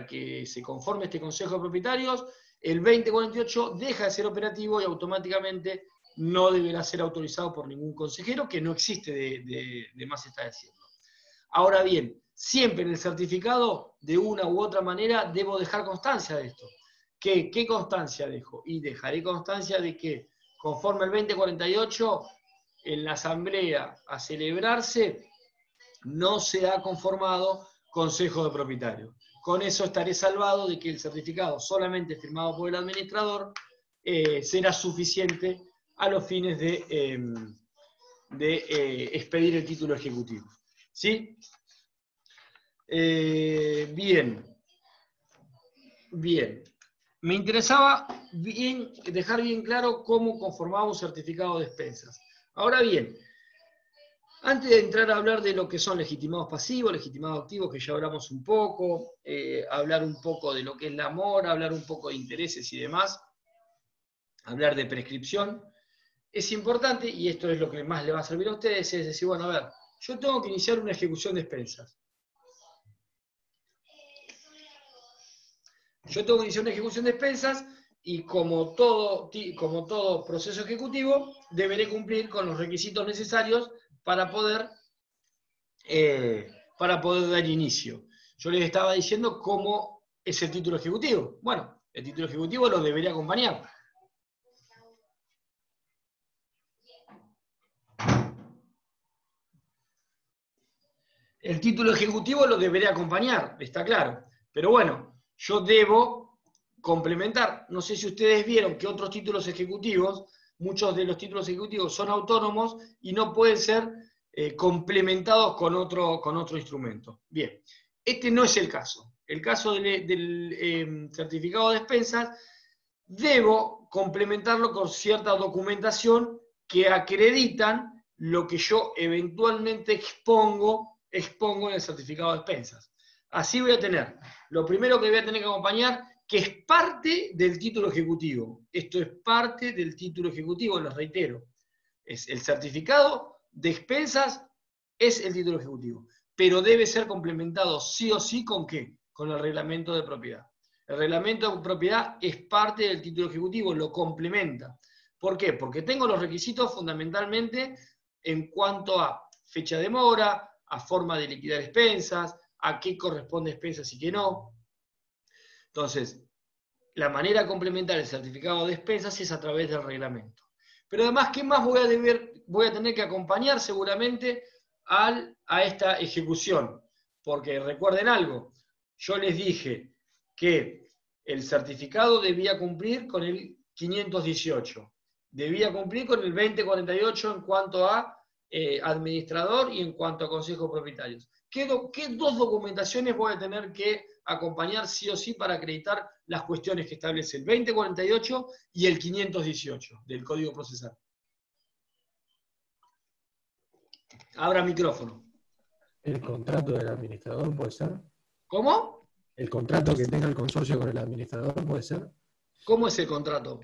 que se conforme este Consejo de Propietarios, el 2048 deja de ser operativo y automáticamente no deberá ser autorizado por ningún consejero, que no existe de más está diciendo. Ahora bien, siempre en el certificado, de una u otra manera, debo dejar constancia de esto. ¿Qué constancia dejo? Y dejaré constancia de que, conforme el 2048, en la asamblea a celebrarse, no se ha conformado Consejo de Propietarios. Con eso estaré salvado de que el certificado, solamente firmado por el administrador, será suficiente a los fines de de expedir el título ejecutivo. ¿Sí? Bien. Me interesaba dejar bien claro cómo conformamos un certificado de expensas. Ahora bien, antes de entrar a hablar de lo que son legitimados pasivos, legitimados activos, que ya hablamos un poco, hablar un poco de lo que es la mora, hablar un poco de intereses y demás, hablar de prescripción, es importante, y esto es lo que más le va a servir a ustedes, es decir, bueno, a ver, yo tengo que iniciar una ejecución de expensas. Yo tengo que iniciar una ejecución de expensas y como todo proceso ejecutivo, deberé cumplir con los requisitos necesarios para poder dar inicio. Yo les estaba diciendo cómo es el título ejecutivo. Bueno, el título ejecutivo lo debería acompañar. El título ejecutivo lo debería acompañar, está claro. Pero bueno, yo debo complementar. No sé si ustedes vieron que otros títulos ejecutivos, muchos de los títulos ejecutivos son autónomos y no pueden ser complementados con otro instrumento. Bien, este no es el caso. El caso del certificado de expensas, debo complementarlo con cierta documentación que acreditan lo que yo eventualmente expongo en el certificado de expensas. Así voy a tener, lo primero que voy a tener que acompañar, que es parte del título ejecutivo. Esto es parte del título ejecutivo, les reitero. Es el certificado de expensas, es el título ejecutivo. Pero debe ser complementado sí o sí ¿con qué? Con el reglamento de propiedad. El reglamento de propiedad es parte del título ejecutivo, lo complementa. ¿Por qué? Porque tengo los requisitos fundamentalmente en cuanto a fecha de mora, a forma de liquidar expensas, a qué corresponde expensas y qué no. Entonces, la manera de complementar el certificado de expensas es a través del reglamento. Pero además, ¿qué más voy a tener que acompañar seguramente a esta ejecución? Porque recuerden algo, yo les dije que el certificado debía cumplir con el 518, debía cumplir con el 2048 en cuanto a administrador y en cuanto a consejo de propietarios. ¿Qué dos documentaciones voy a tener que acompañar sí o sí para acreditar las cuestiones que establece el 2048 y el 518 del Código Procesal? Abra micrófono. ¿El contrato del administrador puede ser? ¿Cómo? ¿El contrato que tenga el consorcio con el administrador puede ser? ¿Cómo es el contrato?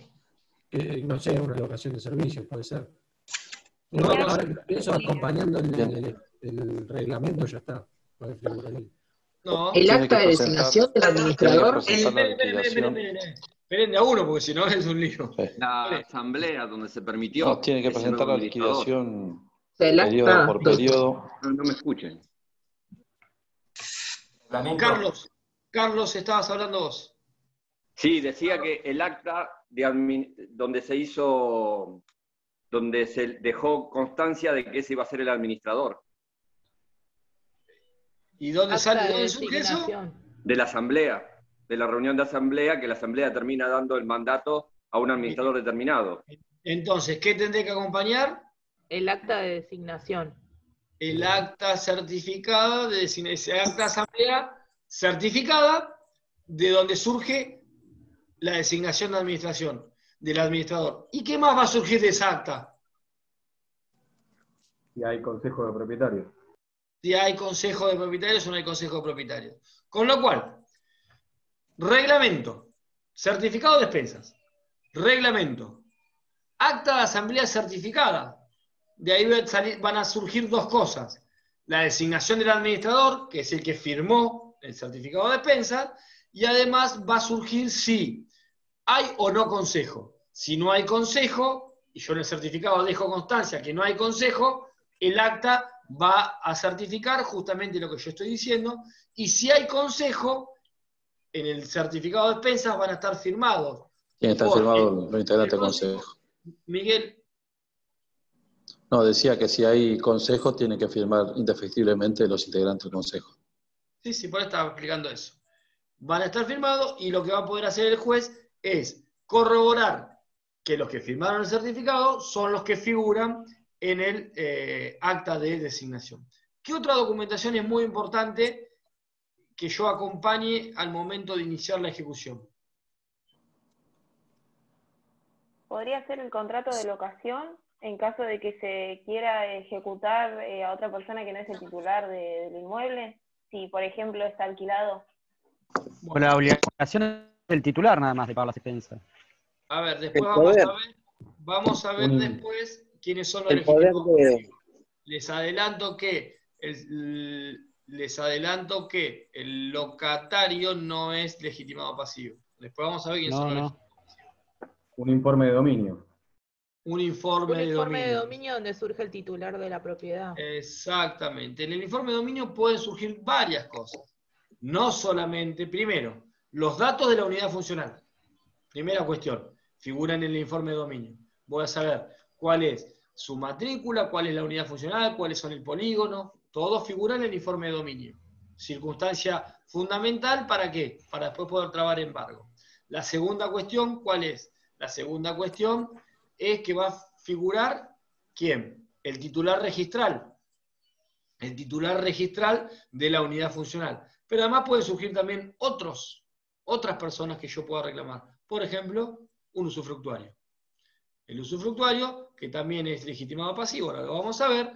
No sé, una locación de servicios puede ser. No, ahora que pienso, acompañando el reglamento ya está. No. El acta de designación del administrador. Esperen de a uno, porque si no es un lío. La asamblea donde se permitió. No, tiene que presentar la liquidación periodo por periodo. No me escuchen. Carlos, estabas hablando vos. Sí, decía que el acta donde se dejó constancia de que ese iba a ser el administrador. ¿Y dónde surge eso? De la asamblea, de la reunión de asamblea, que la asamblea termina dando el mandato a un administrador determinado. Entonces, ¿qué tendré que acompañar? El acta de designación. El acta certificada de designación, acta de asamblea certificada, de donde surge la designación de administración, del administrador. ¿Y qué más va a surgir de esa acta? Si hay consejo de propietarios. Si hay consejo de propietarios o no hay consejo de propietarios. Con lo cual, reglamento, certificado de expensas, reglamento, acta de asamblea certificada. De ahí van a surgir dos cosas. La designación del administrador, que es el que firmó el certificado de expensas, y además va a surgir si hay o no consejo. Si no hay consejo, y yo en el certificado dejo constancia que no hay consejo, el acta va a certificar justamente lo que yo estoy diciendo, y si hay consejo, en el certificado de expensas van a estar firmados. ¿Quién está firmado los integrantes del consejo? Miguel. No, decía que si hay consejo, tiene que firmar indefectiblemente los integrantes del consejo. Sí, por eso estaba explicando eso. Van a estar firmados y lo que va a poder hacer el juez es corroborar que los que firmaron el certificado son los que figuran en el acta de designación. ¿Qué otra documentación es muy importante que yo acompañe al momento de iniciar la ejecución? ¿Podría ser el contrato de locación en caso de que se quiera ejecutar a otra persona que no es el titular del inmueble? Si, por ejemplo, está alquilado. Bueno, la obligación del titular nada más de pagar las expensas. A ver, después vamos a ver después quiénes son los el poder legítimos. Les adelanto que el locatario no es legitimado pasivo. Después vamos a ver quiénes son los legítimos pasivos. Un informe de dominio. Un informe de dominio donde surge el titular de la propiedad. Exactamente. En el informe de dominio pueden surgir varias cosas. No solamente, primero, los datos de la unidad funcional. Primera cuestión, figuran en el informe de dominio. Voy a saber cuál es su matrícula, cuál es la unidad funcional, cuáles son el polígono, todo figura en el informe de dominio. Circunstancia fundamental, ¿para qué? Para después poder trabar embargo. La segunda cuestión, ¿cuál es? La segunda cuestión es que va a figurar, ¿quién? El titular registral. El titular registral de la unidad funcional. Pero además pueden surgir también otras personas que yo pueda reclamar. Por ejemplo, un usufructuario. El usufructuario, que también es legitimado pasivo, ahora lo vamos a ver,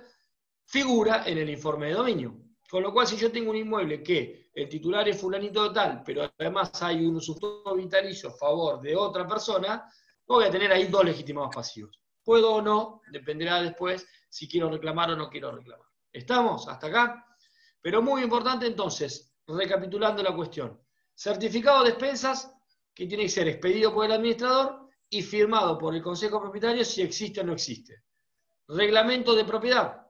figura en el informe de dominio. Con lo cual, si yo tengo un inmueble que el titular es fulanito de tal, pero además hay un usufructuario vitalicio a favor de otra persona, voy a tener ahí dos legitimados pasivos. Puedo o no, dependerá después si quiero reclamar o no quiero reclamar. ¿Estamos? ¿Hasta acá? Pero muy importante entonces, recapitulando la cuestión. Certificado de expensas que tiene que ser expedido por el administrador y firmado por el consejo propietario si existe o no existe. Reglamento de propiedad,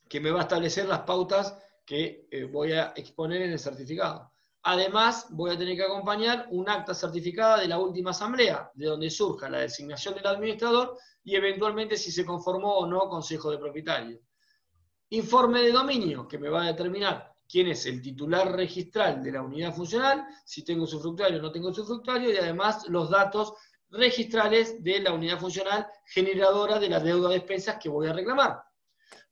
que me va a establecer las pautas que voy a exponer en el certificado. Además, voy a tener que acompañar un acta certificada de la última asamblea, de donde surja la designación del administrador y eventualmente si se conformó o no consejo de propietarios. Informe de dominio, que me va a determinar quién es el titular registral de la unidad funcional, si tengo usufructuario o no tengo usufructuario, y además los datos registrales de la unidad funcional generadora de la deuda de expensas que voy a reclamar.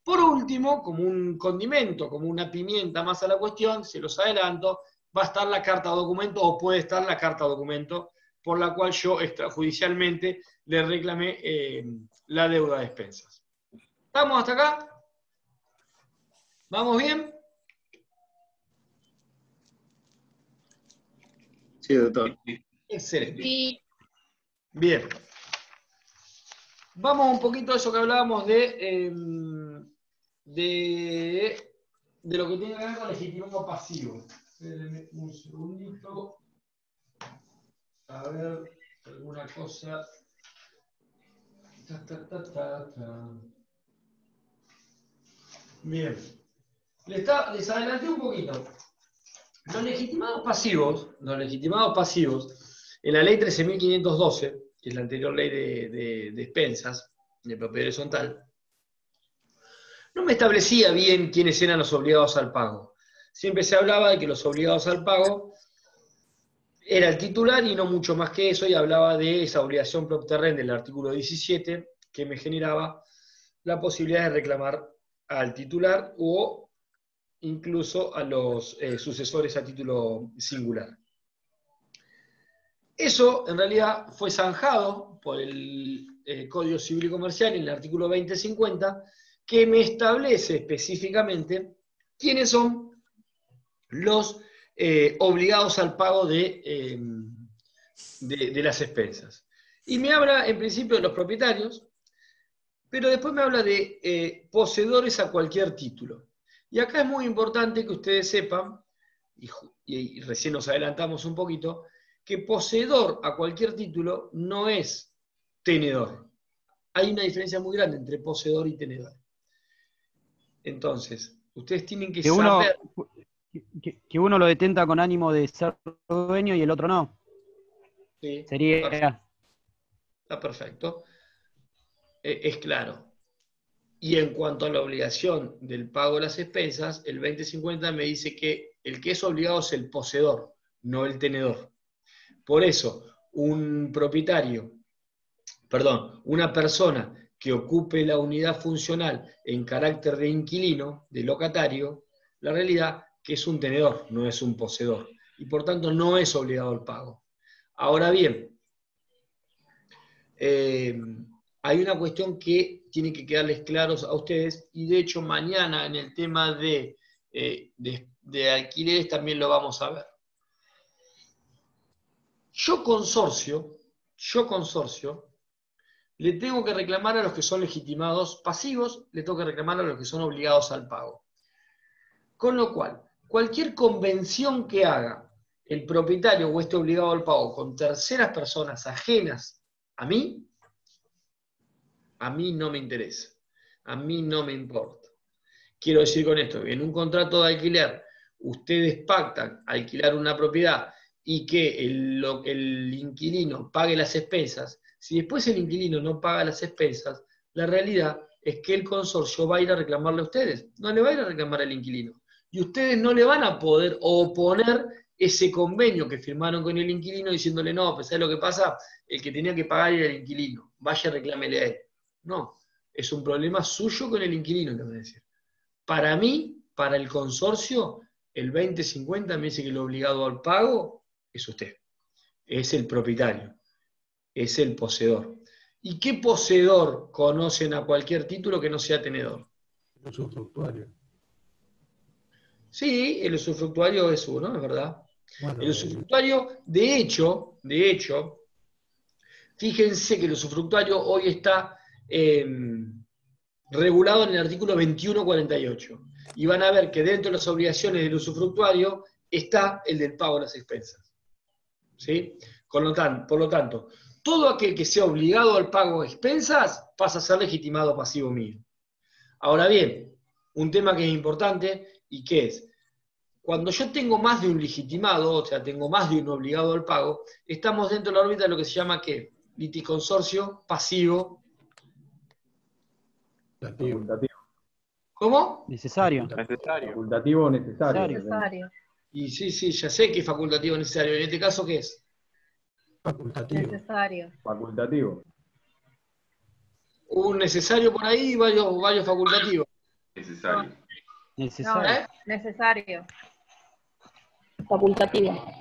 Por último, como un condimento, como una pimienta más a la cuestión, se los adelanto, va a estar la carta documento, o puede estar la carta documento, por la cual yo extrajudicialmente le reclamé la deuda de expensas. ¿Estamos hasta acá? ¿Vamos bien? Sí, doctor. Excelente. Sí. Bien. Vamos un poquito a eso que hablábamos de lo que tiene que ver con legitimado pasivo. Espérenme un segundito. A ver, alguna cosa. Bien. Les adelanté un poquito. Los legitimados pasivos, en la ley 13.512, que es la anterior ley de expensas, de propiedad horizontal, no me establecía bien quiénes eran los obligados al pago. Siempre se hablaba de que los obligados al pago era el titular y no mucho más que eso, y hablaba de esa obligación propterrén del artículo 17, que me generaba la posibilidad de reclamar al titular o incluso a los sucesores a título singular. Eso, en realidad, fue zanjado por el Código Civil y Comercial en el artículo 2050, que me establece específicamente quiénes son los obligados al pago de las expensas. Y me habla, en principio, de los propietarios, pero después me habla de poseedores a cualquier título. Y acá es muy importante que ustedes sepan, y recién nos adelantamos un poquito, que poseedor a cualquier título no es tenedor. Hay una diferencia muy grande entre poseedor y tenedor. Entonces, ustedes tienen que saber... Que uno lo detenta con ánimo de ser dueño y el otro no. Sí, sería... Está perfecto. Es claro. Y en cuanto a la obligación del pago de las expensas, el 2050 me dice que el que es obligado es el poseedor, no el tenedor. Por eso, una persona que ocupe la unidad funcional en carácter de inquilino, de locatario, la realidad que es un tenedor, no es un poseedor, y por tanto no es obligado al pago. Ahora bien, hay una cuestión que tiene que quedarles claros a ustedes, y de hecho mañana en el tema de alquileres también lo vamos a ver. Yo consorcio, le tengo que reclamar a los que son legitimados pasivos, le tengo que reclamar a los que son obligados al pago. Con lo cual, cualquier convención que haga el propietario o esté obligado al pago con terceras personas ajenas a mí no me interesa, a mí no me importa. Quiero decir con esto, que en un contrato de alquiler, ustedes pactan alquilar una propiedad y que el inquilino pague las expensas. Si después el inquilino no paga las expensas, la realidad es que el consorcio va a ir a reclamarle a ustedes, no le va a ir a reclamar al inquilino. Y ustedes no le van a poder oponer ese convenio que firmaron con el inquilino diciéndole, no, pues ¿sabes lo que pasa? El que tenía que pagar era el inquilino, vaya reclámele a él. No, es un problema suyo con el inquilino, le voy a decir. Para mí, para el consorcio, el 2050 me dice que el obligado al pago es usted, es el propietario, es el poseedor. ¿Y qué poseedor conocen a cualquier título que no sea tenedor? El usufructuario. Sí, el usufructuario es uno, es verdad. Bueno, el usufructuario, de hecho, fíjense que el usufructuario hoy está regulado en el artículo 2148. Y van a ver que dentro de las obligaciones del usufructuario está el del pago de las expensas. ¿Sí? Por lo tanto, todo aquel que sea obligado al pago de expensas pasa a ser legitimado pasivo mío. Ahora bien, un tema que es importante y que es, cuando yo tengo más de un legitimado, o sea, tengo más de un obligado al pago, estamos dentro de la órbita de lo que se llama ¿qué? Liticonsorcio pasivo. Facultativo. ¿Cómo? Necesario. Facultativo o necesario. Y sí, ya sé que es facultativo o necesario. ¿En este caso qué es? Facultativo. Necesario. Facultativo. Un necesario por ahí y varios facultativos. Necesario. Necesario. Necesario. Facultativo.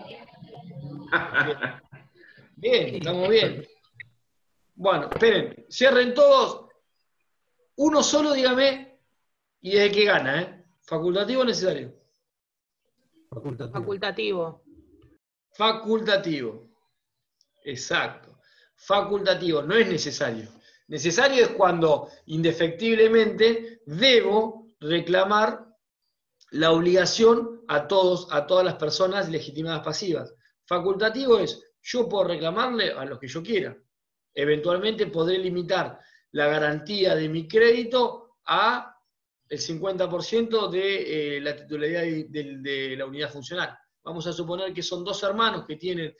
Bien, estamos bien. Bueno, esperen, cierren todos. Uno solo, dígame, y desde que gana, ¿eh? ¿Facultativo o necesario? Facultativo. Facultativo. Exacto. Facultativo, no es necesario. Necesario es cuando indefectiblemente debo reclamar la obligación a todas las personas legitimadas pasivas. Facultativo es, yo puedo reclamarle a los que yo quiera. Eventualmente podré limitar la garantía de mi crédito a el 50% de la titularidad de la unidad funcional. Vamos a suponer que son dos hermanos que tienen,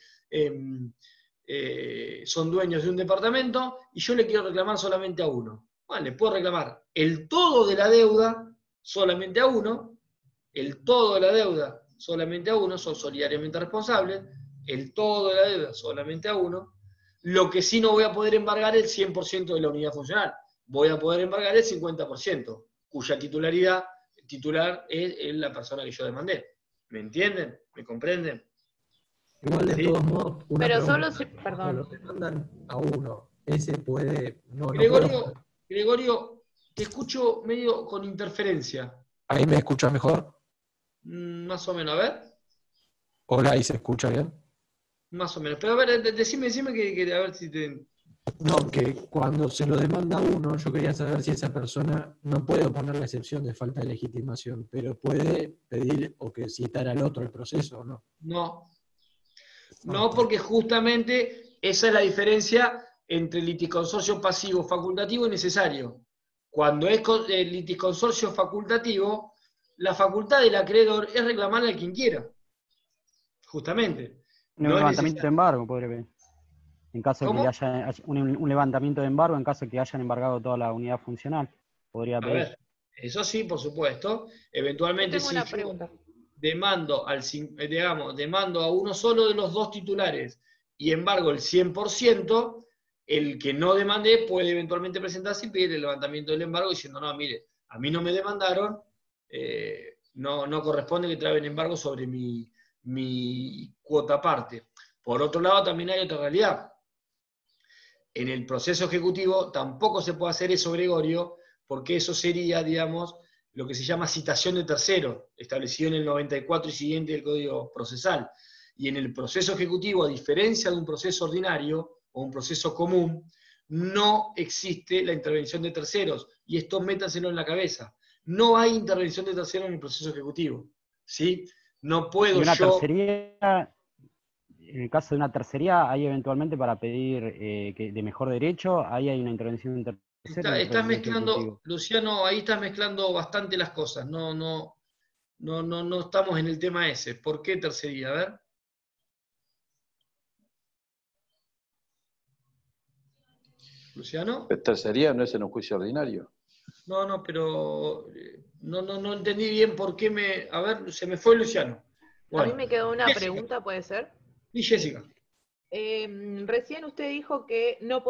son dueños de un departamento y yo le quiero reclamar solamente a uno. Bueno, le puedo reclamar el todo de la deuda solamente a uno, el todo de la deuda solamente a uno, son solidariamente responsables, el todo de la deuda solamente a uno, lo que sí no voy a poder embargar el 100% de la unidad funcional, voy a poder embargar el 50%, cuya titular es la persona que yo demandé. ¿Me entienden? ¿Me comprenden? Igual de todos modos, pero solo si, perdón. Lo que mandan a uno, ese puede... Gregorio, te escucho medio con interferencia. ¿Ahí me escuchas mejor? Más o menos, a ver. Hola, ¿ahí se escucha bien? Más o menos. Pero a ver, decime que a ver si te... No, que cuando se lo demanda a uno, yo quería saber si esa persona no puede oponer la excepción de falta de legitimación, pero puede pedir o que citar al otro el proceso, ¿no? No, porque justamente esa es la diferencia entre liticonsorcio pasivo, facultativo y necesario. Cuando es el liticonsorcio facultativo, la facultad del acreedor es reclamarle a quien quiera. Justamente. Un levantamiento de embargo, podría ver. En caso de que haya un levantamiento de embargo, en caso de que hayan embargado toda la unidad funcional, podría pedir. A ver, eso sí, por supuesto. Eventualmente, si yo demando a uno solo de los dos titulares y embargo el 100%, el que no demande puede eventualmente presentarse y pedir el levantamiento del embargo diciendo, no, mire, a mí no me demandaron, no corresponde que traben embargo sobre mi cuota parte. Por otro lado, también hay otra realidad. En el proceso ejecutivo tampoco se puede hacer eso, Gregorio, porque eso sería, digamos, lo que se llama citación de tercero, establecido en el 94 y siguiente del Código Procesal. Y en el proceso ejecutivo, a diferencia de un proceso ordinario o un proceso común, no existe la intervención de terceros. Y esto métanselo en la cabeza. No hay intervención de terceros en el proceso ejecutivo. ¿Sí? No puedo tercería, en el caso de una tercería, hay eventualmente para pedir que de mejor derecho, ahí hay una intervención de terceros. Estás mezclando, Luciano, ahí estás mezclando bastante las cosas. No estamos en el tema ese. ¿Por qué tercería? A ver. Luciano. ¿Tercería no es en un juicio ordinario? No, pero no entendí bien por qué me... A ver, se me fue Luciano. Bueno. A mí me quedó una pregunta, ¿puede ser? Y Jessica. Recién usted dijo que no,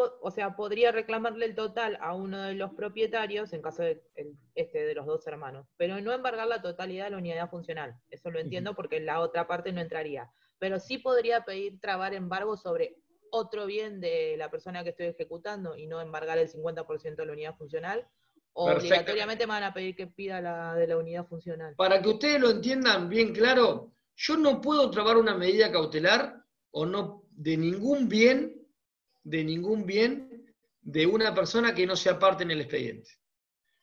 podría reclamarle el total a uno de los propietarios, en caso de los dos hermanos, pero no embargar la totalidad de la unidad funcional. Eso lo entiendo porque la otra parte no entraría. Pero sí podría pedir trabar embargo sobre otro bien de la persona que estoy ejecutando y no embargar el 50% de la unidad funcional. ¿O obligatoriamente me van a pedir que pida la de la unidad funcional? Para que ustedes lo entiendan bien claro, yo no puedo trabar una medida cautelar o no de ningún bien de una persona que no sea parte en el expediente.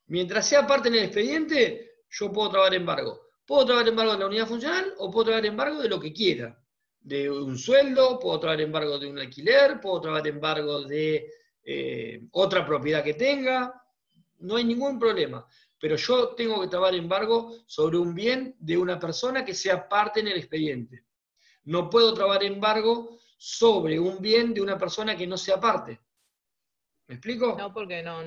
Mientras sea parte en el expediente, yo puedo trabar embargo. Puedo trabar embargo de la unidad funcional o puedo trabar embargo de lo que quiera. De un sueldo, puedo trabar embargo de un alquiler, puedo trabar embargo de otra propiedad que tenga. No hay ningún problema. Pero yo tengo que trabar embargo sobre un bien de una persona que sea parte en el expediente. No puedo trabar embargo sobre un bien de una persona que no sea parte. ¿Me explico? No, porque no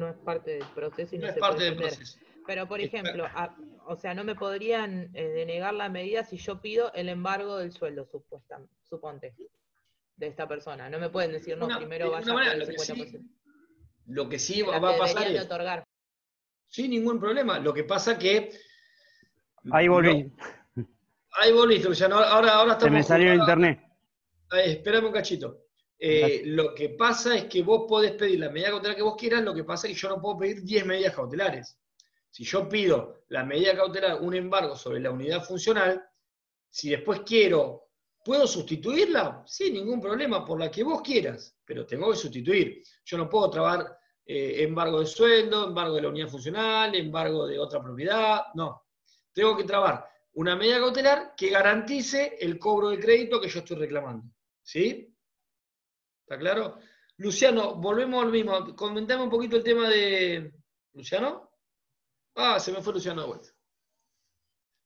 es parte del proceso y no es se parte puede del proceso. Pero, por ejemplo, no me podrían denegar la medida si yo pido el embargo del sueldo, suponte, de esta persona. No me pueden decir, no, primero vaya por el 50%. Lo que sí va a pasar es... otorgar. Sin ningún problema. Lo que pasa que... Ahí volví. Ahí volviste, Luciano. Ahora estamos... Se me salió el internet. Espérame un cachito. Lo que pasa es que vos podés pedir la medida cautelar que vos quieras, lo que pasa es que yo no puedo pedir 10 medidas cautelares. Si yo pido la medida cautelar, un embargo sobre la unidad funcional, si después quiero, ¿puedo sustituirla? Sí, ningún problema, por la que vos quieras, pero tengo que sustituir. Yo no puedo trabar embargo de sueldo, embargo de la unidad funcional, embargo de otra propiedad, no. Tengo que trabar una medida cautelar que garantice el cobro de crédito que yo estoy reclamando. ¿Sí? ¿Está claro? Luciano, volvemos al mismo. Comentame un poquito el tema de... ¿Luciano? Ah, se me fue Luciano de vuelta.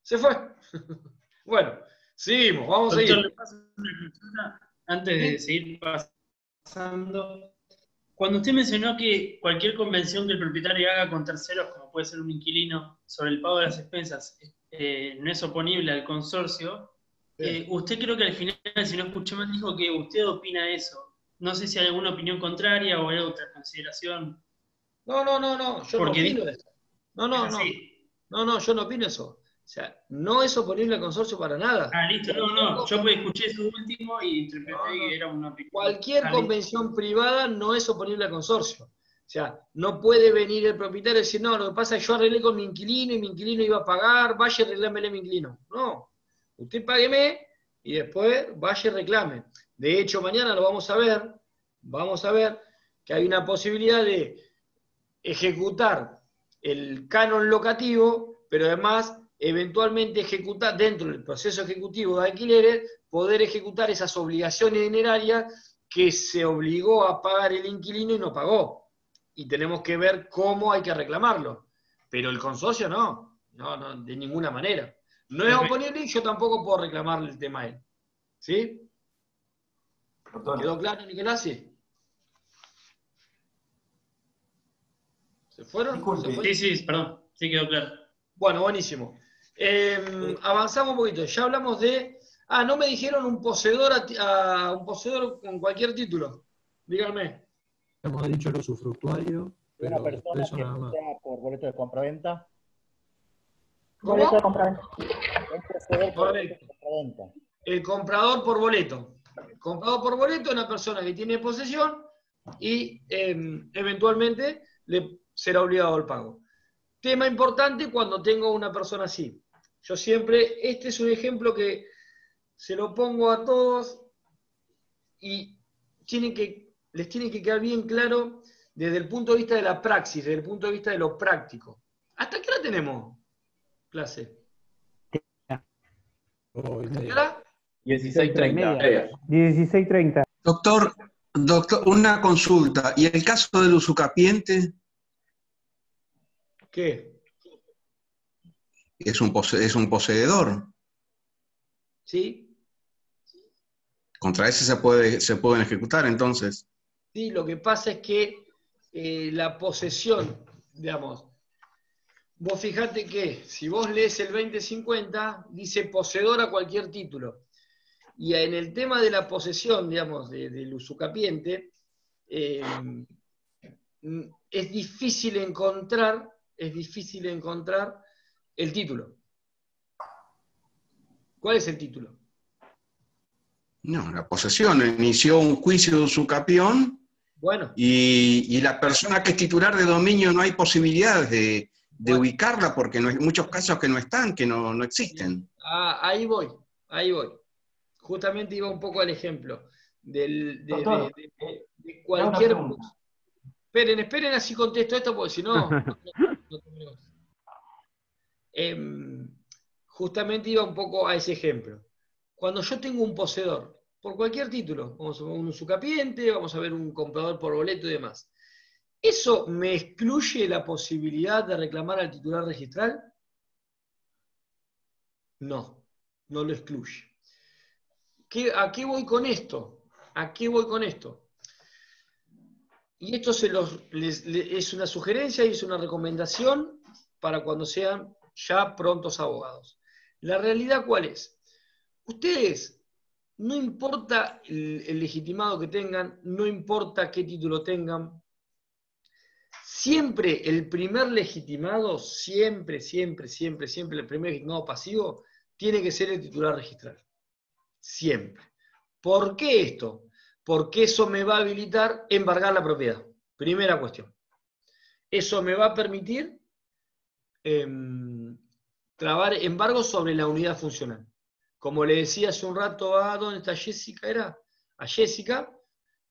Se fue. Bueno, seguimos, vamos a seguir. Antes de seguir pasando, cuando usted mencionó que cualquier convención que el propietario haga con terceros, como puede ser un inquilino, sobre el pago de las expensas, no es oponible al consorcio, usted creo que al final, si no escuché mal, dijo que usted opina eso. No sé si hay alguna opinión contraria o hay otra consideración. No, yo no opino eso. No, yo no opino eso. O sea, no es oponible al consorcio para nada. Ah, listo, no. Yo escuché eso último y interpreté que era una opinión. Cualquier convención privada no es oponible al consorcio. O sea, no puede venir el propietario y decir, no, lo que pasa es que yo arreglé con mi inquilino y mi inquilino iba a pagar, vaya y reclámele a mi inquilino. No, usted págueme y después vaya y reclame. De hecho, mañana lo vamos a ver que hay una posibilidad de ejecutar el canon locativo, pero además eventualmente ejecutar dentro del proceso ejecutivo de alquileres, poder ejecutar esas obligaciones dinerarias que se obligó a pagar el inquilino y no pagó. Y tenemos que ver cómo hay que reclamarlo. Pero el consorcio no, de ninguna manera. No es oponible y yo tampoco puedo reclamarle el tema a él. ¿Sí? ¿Quedó claro, Nicolás? ¿Se fueron? Sí, perdón. Sí, quedó claro. Bueno, buenísimo. Avanzamos un poquito. Ya hablamos de... no me dijeron un poseedor un poseedor con cualquier título. Díganme. Hemos dicho el usufructuario, pero una persona eso que nada más. sea por boleto de compraventa. Boleto de compraventa. Correcto. El comprador por boleto. El comprador por boleto es una persona que tiene posesión y eventualmente le será obligado al pago. Tema importante cuando tengo una persona así. Yo siempre, este es un ejemplo que se lo pongo a todos y les tiene que quedar bien claro desde el punto de vista de la praxis, desde el punto de vista de lo práctico. ¿Hasta qué hora tenemos clase? ¿Hasta qué hora? 16:30. 16:30. Doctor, una consulta. ¿Y el caso del usucapiente? ¿Qué? Es un poseedor. ¿Sí? Contra ese se pueden ejecutar, entonces. Sí, lo que pasa es que la posesión, digamos, vos fijate que si vos lees el 2050, dice poseedor a cualquier título. Y en el tema de la posesión, digamos, del usucapiente, es difícil encontrar el título. ¿Cuál es el título? No, la posesión. Inició un juicio de usucapión. Bueno. Y la persona que es titular de dominio no hay posibilidades de ubicarla porque no hay muchos casos que no están, que no existen. Ahí voy. Justamente iba un poco al ejemplo de cualquier... Esperen, así contesto esto porque si no... Justamente iba un poco a ese ejemplo. Cuando yo tengo un poseedor, por cualquier título, vamos a ver un usucapiente, vamos a ver un comprador por boleto y demás, ¿eso me excluye la posibilidad de reclamar al titular registral? No lo excluye. ¿A qué voy con esto? Y esto es una sugerencia y es una recomendación para cuando sean ya prontos abogados. La realidad, ¿cuál es? Ustedes, no importa el legitimado que tengan, no importa qué título tengan, siempre el primer legitimado, siempre, el primer legitimado pasivo, tiene que ser el titular registral. Siempre. ¿Por qué esto? Porque eso me va a habilitar embargar la propiedad. Primera cuestión. Eso me va a permitir trabar embargo sobre la unidad funcional. Como le decía hace un rato ¿dónde está Jessica? A Jessica,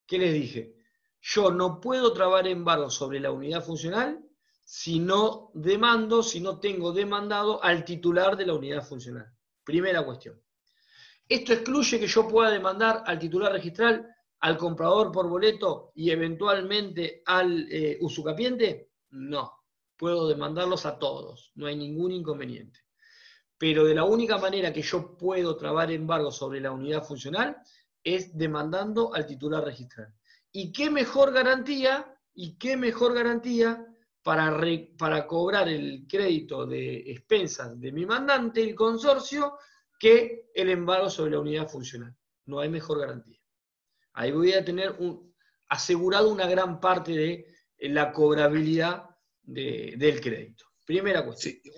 ¿qué les dije? Yo no puedo trabar embargo sobre la unidad funcional si no tengo demandado al titular de la unidad funcional. Primera cuestión. ¿Esto excluye que yo pueda demandar al titular registral, al comprador por boleto y eventualmente al usucapiente? No. Puedo demandarlos a todos, no hay ningún inconveniente. Pero de la única manera que yo puedo trabar embargo sobre la unidad funcional es demandando al titular registral. ¿Y qué mejor garantía para cobrar el crédito de expensas de mi mandante, el consorcio, que el embargo sobre la unidad funcional? No hay mejor garantía. Ahí voy a tener asegurado una gran parte de la cobrabilidad del crédito. Primera cuestión. Sí,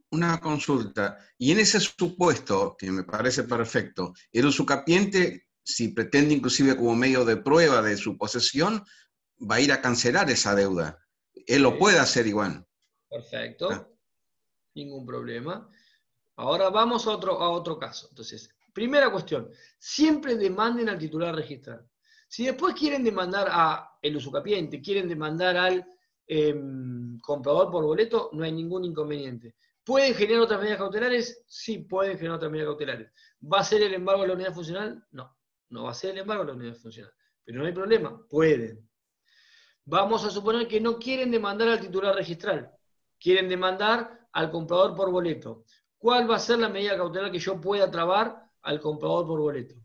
una consulta. Y en ese supuesto, que me parece perfecto, el usucapiente, si pretende inclusive como medio de prueba de su posesión, va a ir a cancelar esa deuda. Él lo puede hacer igual. Perfecto. Ningún problema. Ahora vamos a otro caso. Entonces, primera cuestión, siempre demanden al titular registral. Si después quieren demandar al usucapiente, quieren demandar al comprador por boleto, no hay ningún inconveniente. ¿Pueden generar otras medidas cautelares? Sí, pueden generar otras medidas cautelares. ¿Va a ser el embargo de la unidad funcional? No va a ser el embargo de la unidad funcional. Pero no hay problema, pueden. Vamos a suponer que no quieren demandar al titular registral, quieren demandar al comprador por boleto. ¿Cuál va a ser la medida cautelar que yo pueda trabar al comprador por boleto?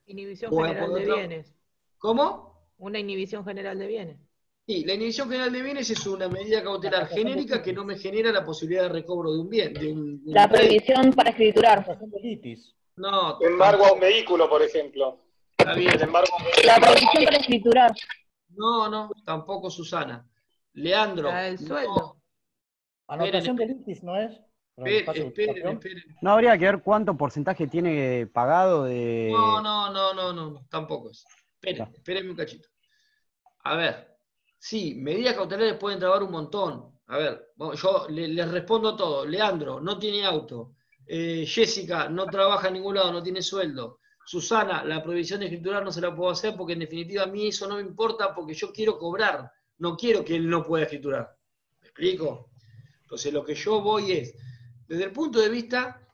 Inhibición general de bienes. ¿Cómo? Una inhibición general de bienes. Sí, la inhibición general de bienes es una medida cautelar genérica que no me genera la posibilidad de recobro de un bien. La prohibición para escriturar. No. Embargo a un vehículo, por ejemplo. Está bien. La prohibición para escriturar. No, tampoco Susana. Leandro. El sueldo. Anotación de litis, ¿no es? Esperen. No habría que ver cuánto porcentaje tiene pagado de... No, tampoco es. Espérenme un cachito. A ver, sí, medidas cautelares pueden trabar un montón. A ver, yo les respondo todo. Leandro, no tiene auto. Jessica, no trabaja en ningún lado, no tiene sueldo. Susana, la prohibición de escriturar no se la puedo hacer porque en definitiva a mí eso no me importa porque yo quiero cobrar. No quiero que él no pueda escriturar. ¿Me explico? Entonces lo que yo voy es, desde el punto de vista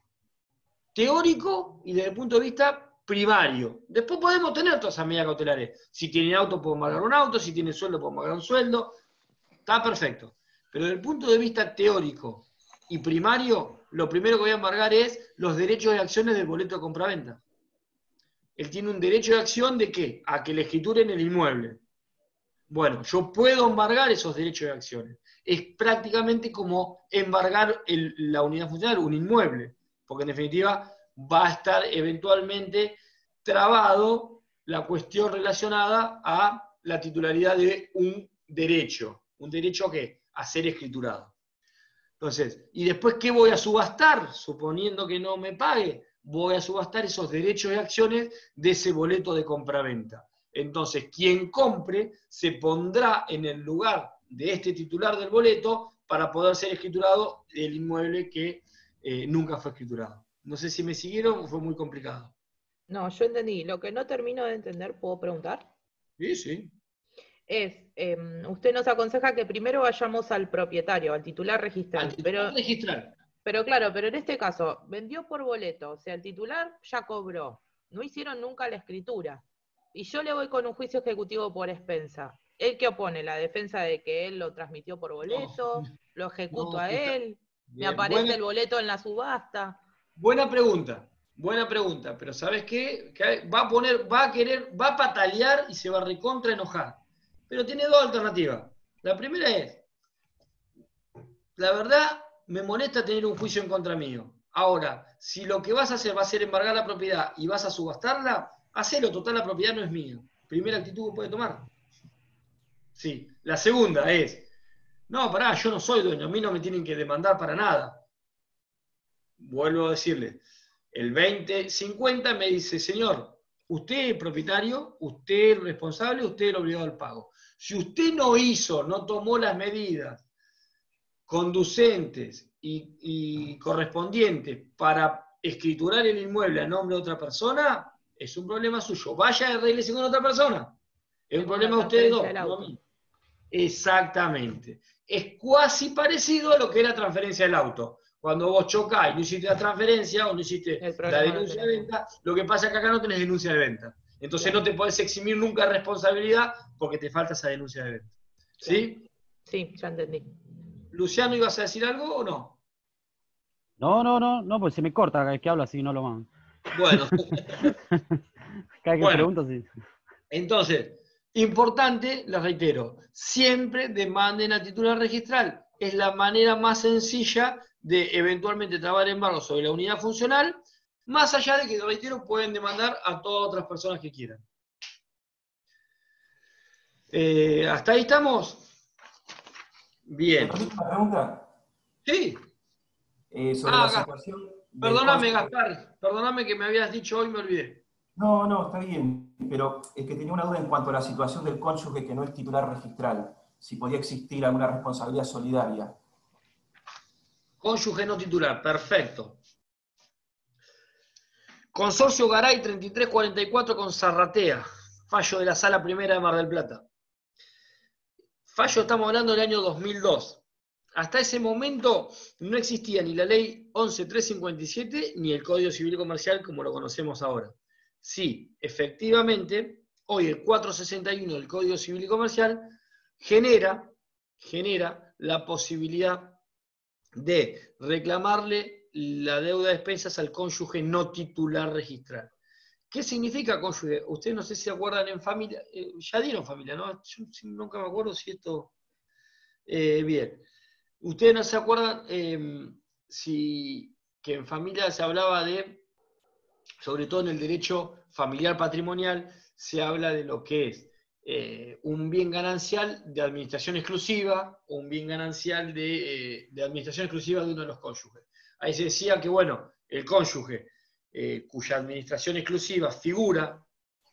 teórico y desde el punto de vista primario. Después podemos tener todas esas medidas cautelares. Si tienen auto, puedo embargar un auto. Si tienen sueldo, puedo embargar un sueldo. Está perfecto. Pero desde el punto de vista teórico y primario, lo primero que voy a embargar es los derechos de acciones del boleto de compraventa. Él tiene un derecho de acción ¿de qué? A que le escrituren el inmueble. Bueno, yo puedo embargar esos derechos de acciones. Es prácticamente como embargar la unidad funcional, un inmueble, porque en definitiva va a estar eventualmente trabado la cuestión relacionada a la titularidad de un derecho. ¿Un derecho a qué? A ser escriturado. Entonces, ¿y después qué voy a subastar? Suponiendo que no me pague, voy a subastar esos derechos de acciones de ese boleto de compraventa. Entonces, quien compre se pondrá en el lugar de este titular del boleto para poder ser escriturado el inmueble que nunca fue escriturado. No sé si me siguieron o fue muy complicado. No, yo entendí. Lo que no termino de entender, ¿puedo preguntar? Sí. Usted nos aconseja que primero vayamos al propietario, al titular registral. Pero claro, pero en este caso, vendió por boleto, o sea, el titular ya cobró. No hicieron nunca la escritura. Y yo le voy con un juicio ejecutivo por expensa. ¿Él qué opone? ¿La defensa de que él lo transmitió por boleto? ¿Lo ejecuto a él? ¿Me aparece el boleto en la subasta? Buena pregunta, pero ¿sabes qué? Que va a patalear y se va a recontra enojar. Pero tiene dos alternativas. La primera es, la verdad, me molesta tener un juicio en contra mío. Ahora, si lo que vas a hacer va a ser embargar la propiedad y vas a subastarla, hacelo, total, la propiedad no es mía. Primera actitud que puede tomar. Sí. La segunda es, no, pará, yo no soy dueño, a mí no me tienen que demandar para nada. Vuelvo a decirle, el 2050 me dice, señor, usted es el propietario, usted es el responsable, usted es el obligado al pago. Si usted no tomó las medidas conducentes y correspondientes para escriturar el inmueble a nombre de otra persona, es un problema suyo. Vaya y arréglese con otra persona. Es un problema de ustedes dos, no a mí. Exactamente. Es cuasi parecido a lo que es la transferencia del auto. Cuando vos chocás y no hiciste la transferencia o no hiciste la denuncia de venta, lo que pasa es que acá no tenés denuncia de venta. Entonces no te podés eximir nunca de responsabilidad porque te falta esa denuncia de venta. ¿Sí? Sí, ya entendí. Luciano, ¿ibas a decir algo o no? No, pues se me corta cada vez que hablo, así no lo van. Bueno. Cada vez que pregunto, sí. Entonces, importante, les reitero, siempre demanden a titular registral. Es la manera más sencilla de eventualmente trabar embargo sobre la unidad funcional, más allá de que, reitero, pueden demandar a todas otras personas que quieran. ¿Hasta ahí estamos? Bien. ¿Una pregunta? Sí. Sobre la situación... Perdóname, Gaspar, perdóname que me habías dicho hoy, me olvidé. No, está bien, pero es que tenía una duda en cuanto a la situación del cónyuge que no es titular registral, si podía existir alguna responsabilidad solidaria. Cónyuge no titular, perfecto. Consorcio Garay 3344 con Zarratea, fallo de la Sala Primera de Mar del Plata. Fallo, estamos hablando del año 2002. Hasta ese momento no existía ni la ley 11357 ni el Código Civil y Comercial como lo conocemos ahora. Sí, efectivamente, hoy el 461 del Código Civil y Comercial genera la posibilidad de reclamarle la deuda de expensas al cónyuge no titular registral. ¿Qué significa cónyuge? Ustedes no sé si se acuerdan en familia, ya dieron familia, ¿no? Yo nunca me acuerdo si esto... bien. Ustedes no se acuerdan que en familia se hablaba de, sobre todo en el derecho familiar patrimonial, se habla de lo que es un bien ganancial de administración exclusiva o un bien ganancial de administración exclusiva de uno de los cónyuges. Ahí se decía que, bueno, el cónyuge cuya administración exclusiva figura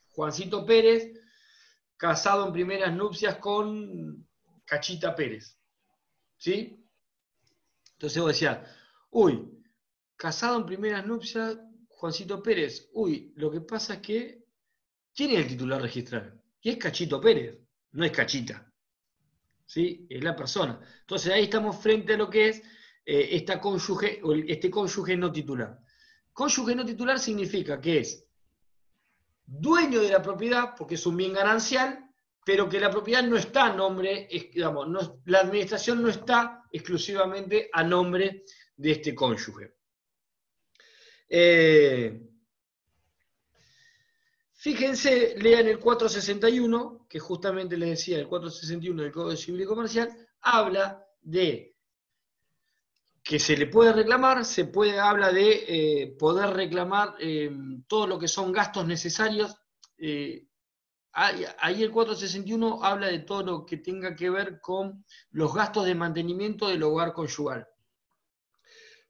Juancito Pérez, casado en primeras nupcias con Cachita Pérez. ¿Sí? Entonces vos decías, uy, casado en primeras nupcias Juancito Pérez. Uy, lo que pasa es que tiene el titular registral. Y es Cachito Pérez, no es Cachita. ¿Sí? Es la persona. Entonces ahí estamos frente a lo que es este cónyuge no titular. Cónyuge no titular significa que es dueño de la propiedad, porque es un bien ganancial, pero que la propiedad no está a nombre, digamos, la administración no está exclusivamente a nombre de este cónyuge. Fíjense, lean el 461, que justamente les decía, el 461 del Código Civil y Comercial, habla de que se le puede reclamar, habla de poder reclamar todo lo que son gastos necesarios. Ahí el 461 habla de todo lo que tenga que ver con los gastos de mantenimiento del hogar conyugal.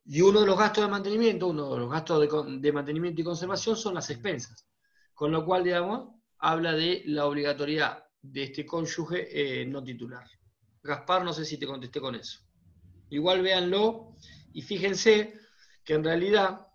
Y uno de los gastos de mantenimiento y conservación son las expensas. Con lo cual, digamos, habla de la obligatoriedad de este cónyuge no titular. Gaspar, no sé si te contesté con eso. Igual véanlo y fíjense que en realidad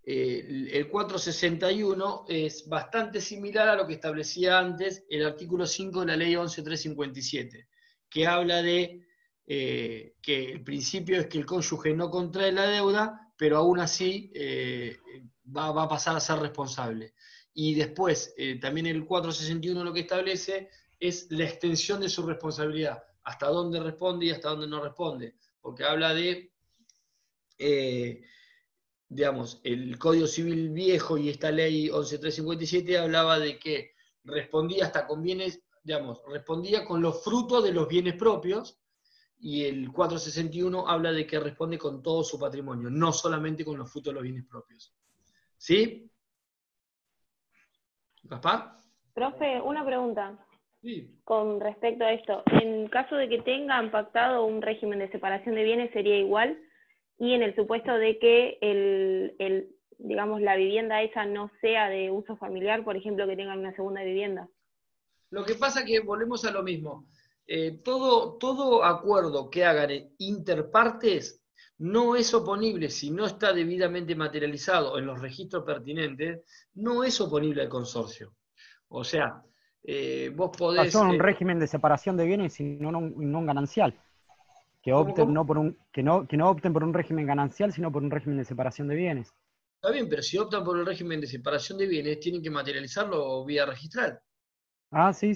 el 461 es bastante similar a lo que establecía antes el artículo 5 de la ley 11.357, que habla de que el principio es que el cónyuge no contrae la deuda, pero aún así va a pasar a ser responsable. Y después, también el 461 lo que establece es la extensión de su responsabilidad, hasta dónde responde y hasta dónde no responde, porque habla de, digamos, el Código Civil viejo y esta ley 11.357 hablaba de que respondía hasta con bienes, digamos, respondía con los frutos de los bienes propios, y el 461 habla de que responde con todo su patrimonio, no solamente con los frutos de los bienes propios. ¿Sí? ¿Gaspar? Profe, una pregunta. Sí. Con respecto a esto, en caso de que tengan pactado un régimen de separación de bienes sería igual, y en el supuesto de que digamos, la vivienda esa no sea de uso familiar, por ejemplo, que tengan una segunda vivienda. Lo que pasa es que volvemos a lo mismo. Todo acuerdo que hagan interpartes no es oponible si no está debidamente materializado en los registros pertinentes, no es oponible al consorcio. O sea, vos podés... Son un régimen de separación de bienes y no un ganancial. Que opten que no opten por un régimen ganancial, sino por un régimen de separación de bienes. Está bien, pero si optan por el régimen de separación de bienes, tienen que materializarlo vía registral. Ah, sí.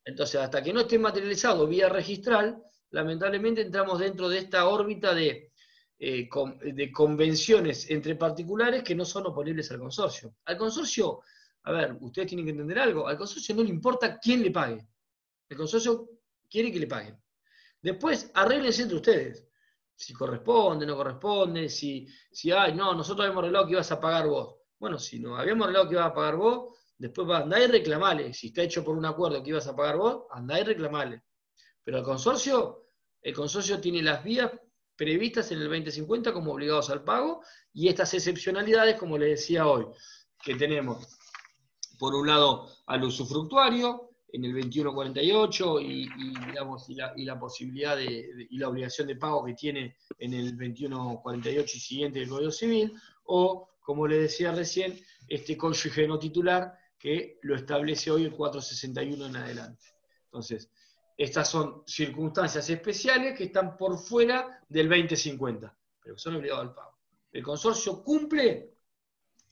Entonces, hasta que no esté materializado vía registral, lamentablemente entramos dentro de esta órbita de convenciones entre particulares que no son oponibles al consorcio. Al consorcio, a ver, ustedes tienen que entender algo, al consorcio no le importa quién le pague. El consorcio quiere que le paguen. Después, arréglense entre ustedes. Si corresponde, no corresponde, ay, no, nosotros habíamos arreglado que ibas a pagar vos. Bueno, si no habíamos arreglado que ibas a pagar vos, después andá y reclamale. Si está hecho por un acuerdo que ibas a pagar vos, andá y reclamale. Pero el consorcio tiene las vías previstas en el 2050 como obligados al pago, y estas excepcionalidades, como les decía hoy, que tenemos, por un lado, al usufructuario, en el 2148, y la posibilidad y la obligación de pago que tiene en el 2148 y siguiente del Código Civil, o, como les decía recién, este cónyuge no titular, que lo establece hoy el 461 en adelante. Entonces, estas son circunstancias especiales que están por fuera del 2050, pero que son obligados al pago. El consorcio cumple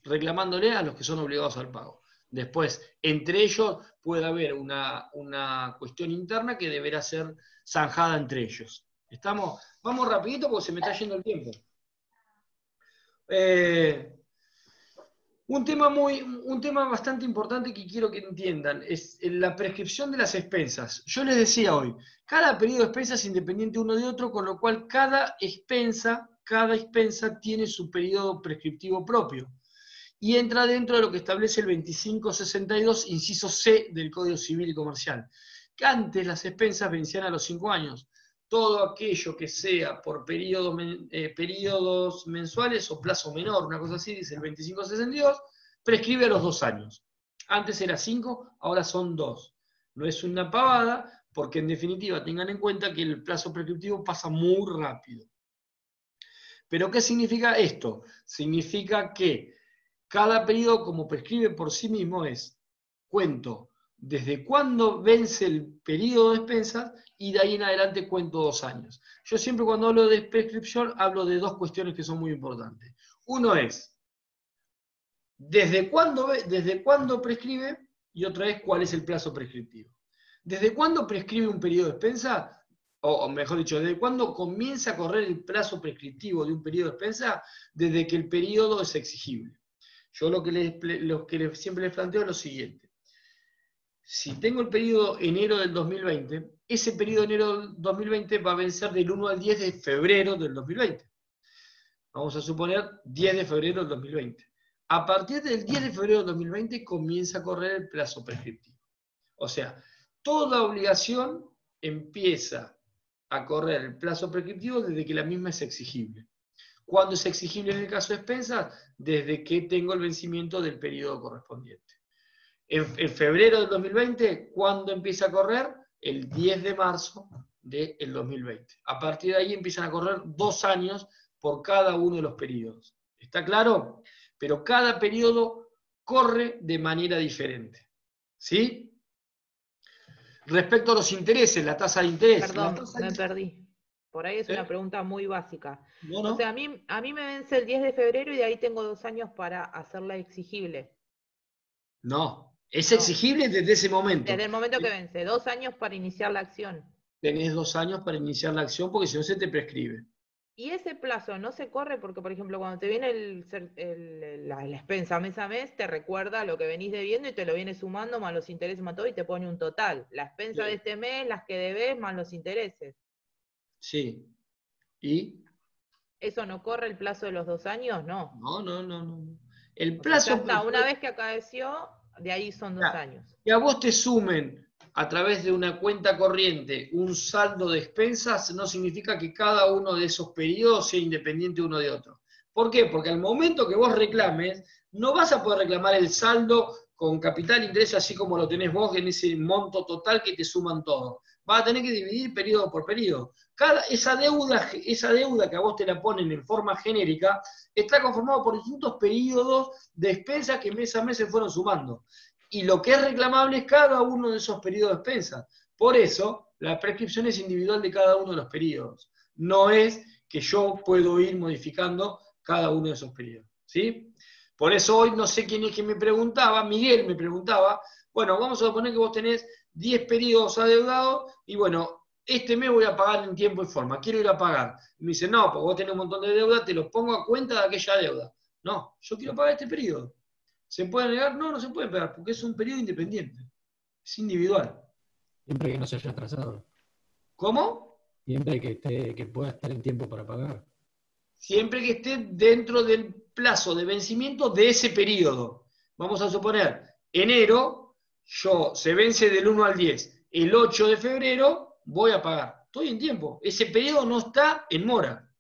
reclamándole a los que son obligados al pago. Después, entre ellos puede haber una cuestión interna que deberá ser zanjada entre ellos. Vamos rapidito porque se me está yendo el tiempo. Un tema bastante importante que quiero que entiendan es la prescripción de las expensas. Yo les decía hoy, cada periodo de expensas es independiente uno de otro, con lo cual cada expensa tiene su periodo prescriptivo propio. y entra dentro de lo que establece el 2562, inciso C del Código Civil y Comercial, que antes las expensas vencían a los 5 años. Todo aquello que sea por periodos mensuales o plazo menor, una cosa así, dice el 2562, prescribe a los 2 años. Antes era 5, ahora son 2. No es una pavada, porque en definitiva tengan en cuenta que el plazo prescriptivo pasa muy rápido. ¿Pero qué significa esto? Significa que cada periodo, como prescribe por sí mismo, cuento desde cuándo vence el periodo de expensas y de ahí en adelante cuento 2 años. Yo siempre cuando hablo de prescripción hablo de 2 cuestiones que son muy importantes. Uno es, ¿desde cuándo prescribe? Y otra es, ¿cuál es el plazo prescriptivo? ¿Desde cuándo prescribe un periodo de expensa? O mejor dicho, ¿desde cuándo comienza a correr el plazo prescriptivo de un periodo de expensa? Desde que el periodo es exigible. Yo lo que siempre les planteo es lo siguiente. Si tengo el periodo enero del 2020, ese periodo enero del 2020 va a vencer del 1 al 10 de febrero del 2020. Vamos a suponer 10 de febrero del 2020. A partir del 10 de febrero del 2020 comienza a correr el plazo prescriptivo. O sea, toda obligación empieza a correr el plazo prescriptivo desde que la misma es exigible. ¿Cuándo es exigible en el caso de expensas? Desde que tengo el vencimiento del periodo correspondiente. En febrero del 2020, ¿cuándo empieza a correr? El 10 de marzo del 2020. A partir de ahí empiezan a correr 2 años por cada uno de los periodos. ¿Está claro? Pero cada periodo corre de manera diferente. ¿Sí? Respecto a los intereses, la tasa de interés. Perdón, me perdí. Por ahí es una pregunta muy básica. No. O sea, a mí me vence el 10 de febrero y de ahí tengo 2 años para hacerla exigible. No, es exigible desde ese momento. Desde el momento que vence, 2 años para iniciar la acción. Tenés 2 años para iniciar la acción porque si no se te prescribe. Y ese plazo no se corre porque, por ejemplo, cuando te viene la expensa mes a mes, te recuerda lo que venís debiendo y te lo viene sumando más los intereses más todo y te pone un total. La expensa de este mes, las que debes, más los intereses. Sí. ¿Y? ¿Eso no corre el plazo de los 2 años? No. No. El plazo... Hasta una vez que acaeció, de ahí son 2 años. Que a vos te sumen a través de una cuenta corriente un saldo de expensas no significa que cada uno de esos periodos sea independiente uno de otro. ¿Por qué? Porque al momento que vos reclames, no vas a poder reclamar el saldo con capital e interés así como lo tenés vos en ese monto total que te suman todo. Vas a tener que dividir periodo por periodo. Esa deuda que a vos te la ponen en forma genérica está conformada por distintos periodos de expensas que mes a mes se fueron sumando. Y lo que es reclamable es cada uno de esos periodos de expensas. Por eso, la prescripción es individual de cada uno de los periodos. No es que yo puedo ir modificando cada uno de esos periodos. ¿Sí? Por eso hoy no sé quién es que me preguntaba, Miguel me preguntaba, bueno, vamos a suponer que vos tenés 10 periodos adeudados y bueno, este mes voy a pagar en tiempo y forma, quiero ir a pagar. Y me dice, no, porque vos tenés un montón de deuda, te lo pongo a cuenta de aquella deuda. No, yo quiero pagar este periodo. ¿Se puede negar? No, no se puede pagar, porque es un periodo independiente. Es individual. Siempre que no se haya atrasado. ¿Cómo? Siempre que pueda estar en tiempo para pagar. Siempre que esté dentro del plazo de vencimiento de ese periodo. Vamos a suponer, enero, se vence del 1 al 10. El 8 de febrero voy a pagar. Estoy en tiempo. Ese periodo no está en mora.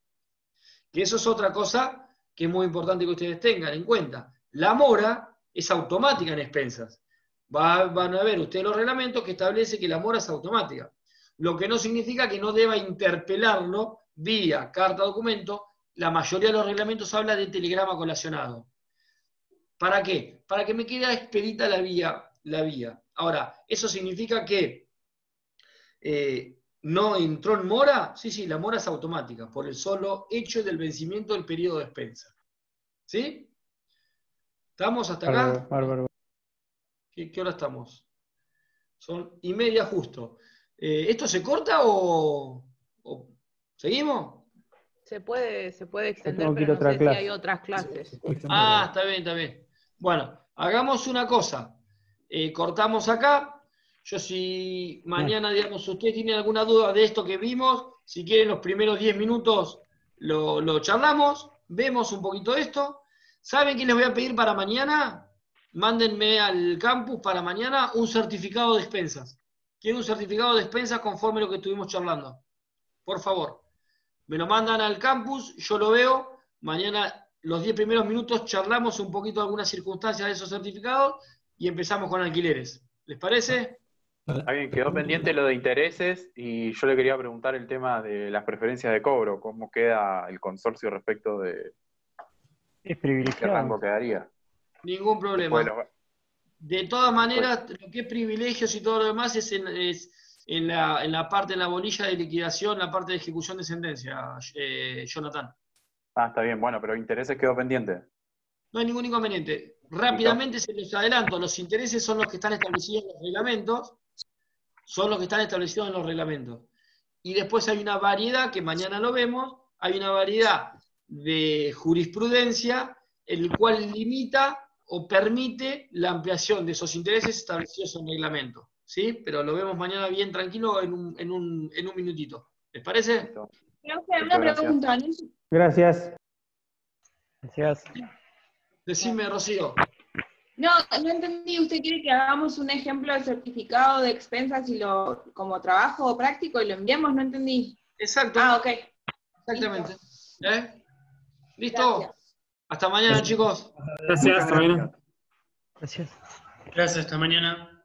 Que eso es otra cosa que es muy importante que ustedes tengan en cuenta. La mora es automática en expensas. Van a ver ustedes los reglamentos que establece que la mora es automática. Lo que no significa que no deba interpelarlo vía carta documento. La mayoría de los reglamentos habla de telegrama colacionado. ¿Para qué? Para que me quede expedita la vía. Ahora, ¿eso significa que no entró en mora? Sí, la mora es automática, por el solo hecho del vencimiento del periodo de expensa. ¿Sí? ¿Estamos hasta acá? Bárbaro. ¿Qué hora estamos? Son 1:30 justo. ¿Esto se corta o seguimos? Se puede extender, pero no sé si hay otras clases. Está bien. Bueno, hagamos una cosa. Cortamos acá. Yo si mañana, digamos, usted tiene alguna duda de esto que vimos, si quieren los primeros 10 minutos lo charlamos, vemos un poquito esto. ¿Saben qué les voy a pedir para mañana? Mándenme al campus para mañana un certificado de expensas. Quiero un certificado de expensas conforme a lo que estuvimos charlando. Por favor. Me lo mandan al campus, yo lo veo. Mañana, los 10 primeros minutos, charlamos un poquito de algunas circunstancias de esos certificados y empezamos con alquileres. ¿Les parece? Está bien, quedó pendiente lo de intereses y yo le quería preguntar el tema de las preferencias de cobro. ¿Cómo queda el consorcio respecto de qué rango quedaría? Ningún problema. De todas maneras, lo que es privilegios y todo lo demás es en la parte, en la bolilla de liquidación, la parte de ejecución de sentencia, Jonathan. Está bien, bueno, pero intereses quedó pendiente. No hay ningún inconveniente. Rápidamente se los adelanto, los intereses son los que están establecidos en los reglamentos, Y después hay una variedad, que mañana lo vemos, hay una variedad de jurisprudencia, el cual limita o permite la ampliación de esos intereses establecidos en el reglamento. ¿Sí? Pero lo vemos mañana bien tranquilo en un minutito. ¿Les parece? Una pregunta. Gracias. Gracias. Decime, Rocío. No entendí. ¿Usted quiere que hagamos un ejemplo de certificado de expensas y como trabajo práctico y lo enviamos? No entendí. Exacto. Ok. Exactamente. ¿Listo? Gracias. Hasta mañana, chicos. Gracias, hasta mañana. Gracias. Gracias, hasta mañana.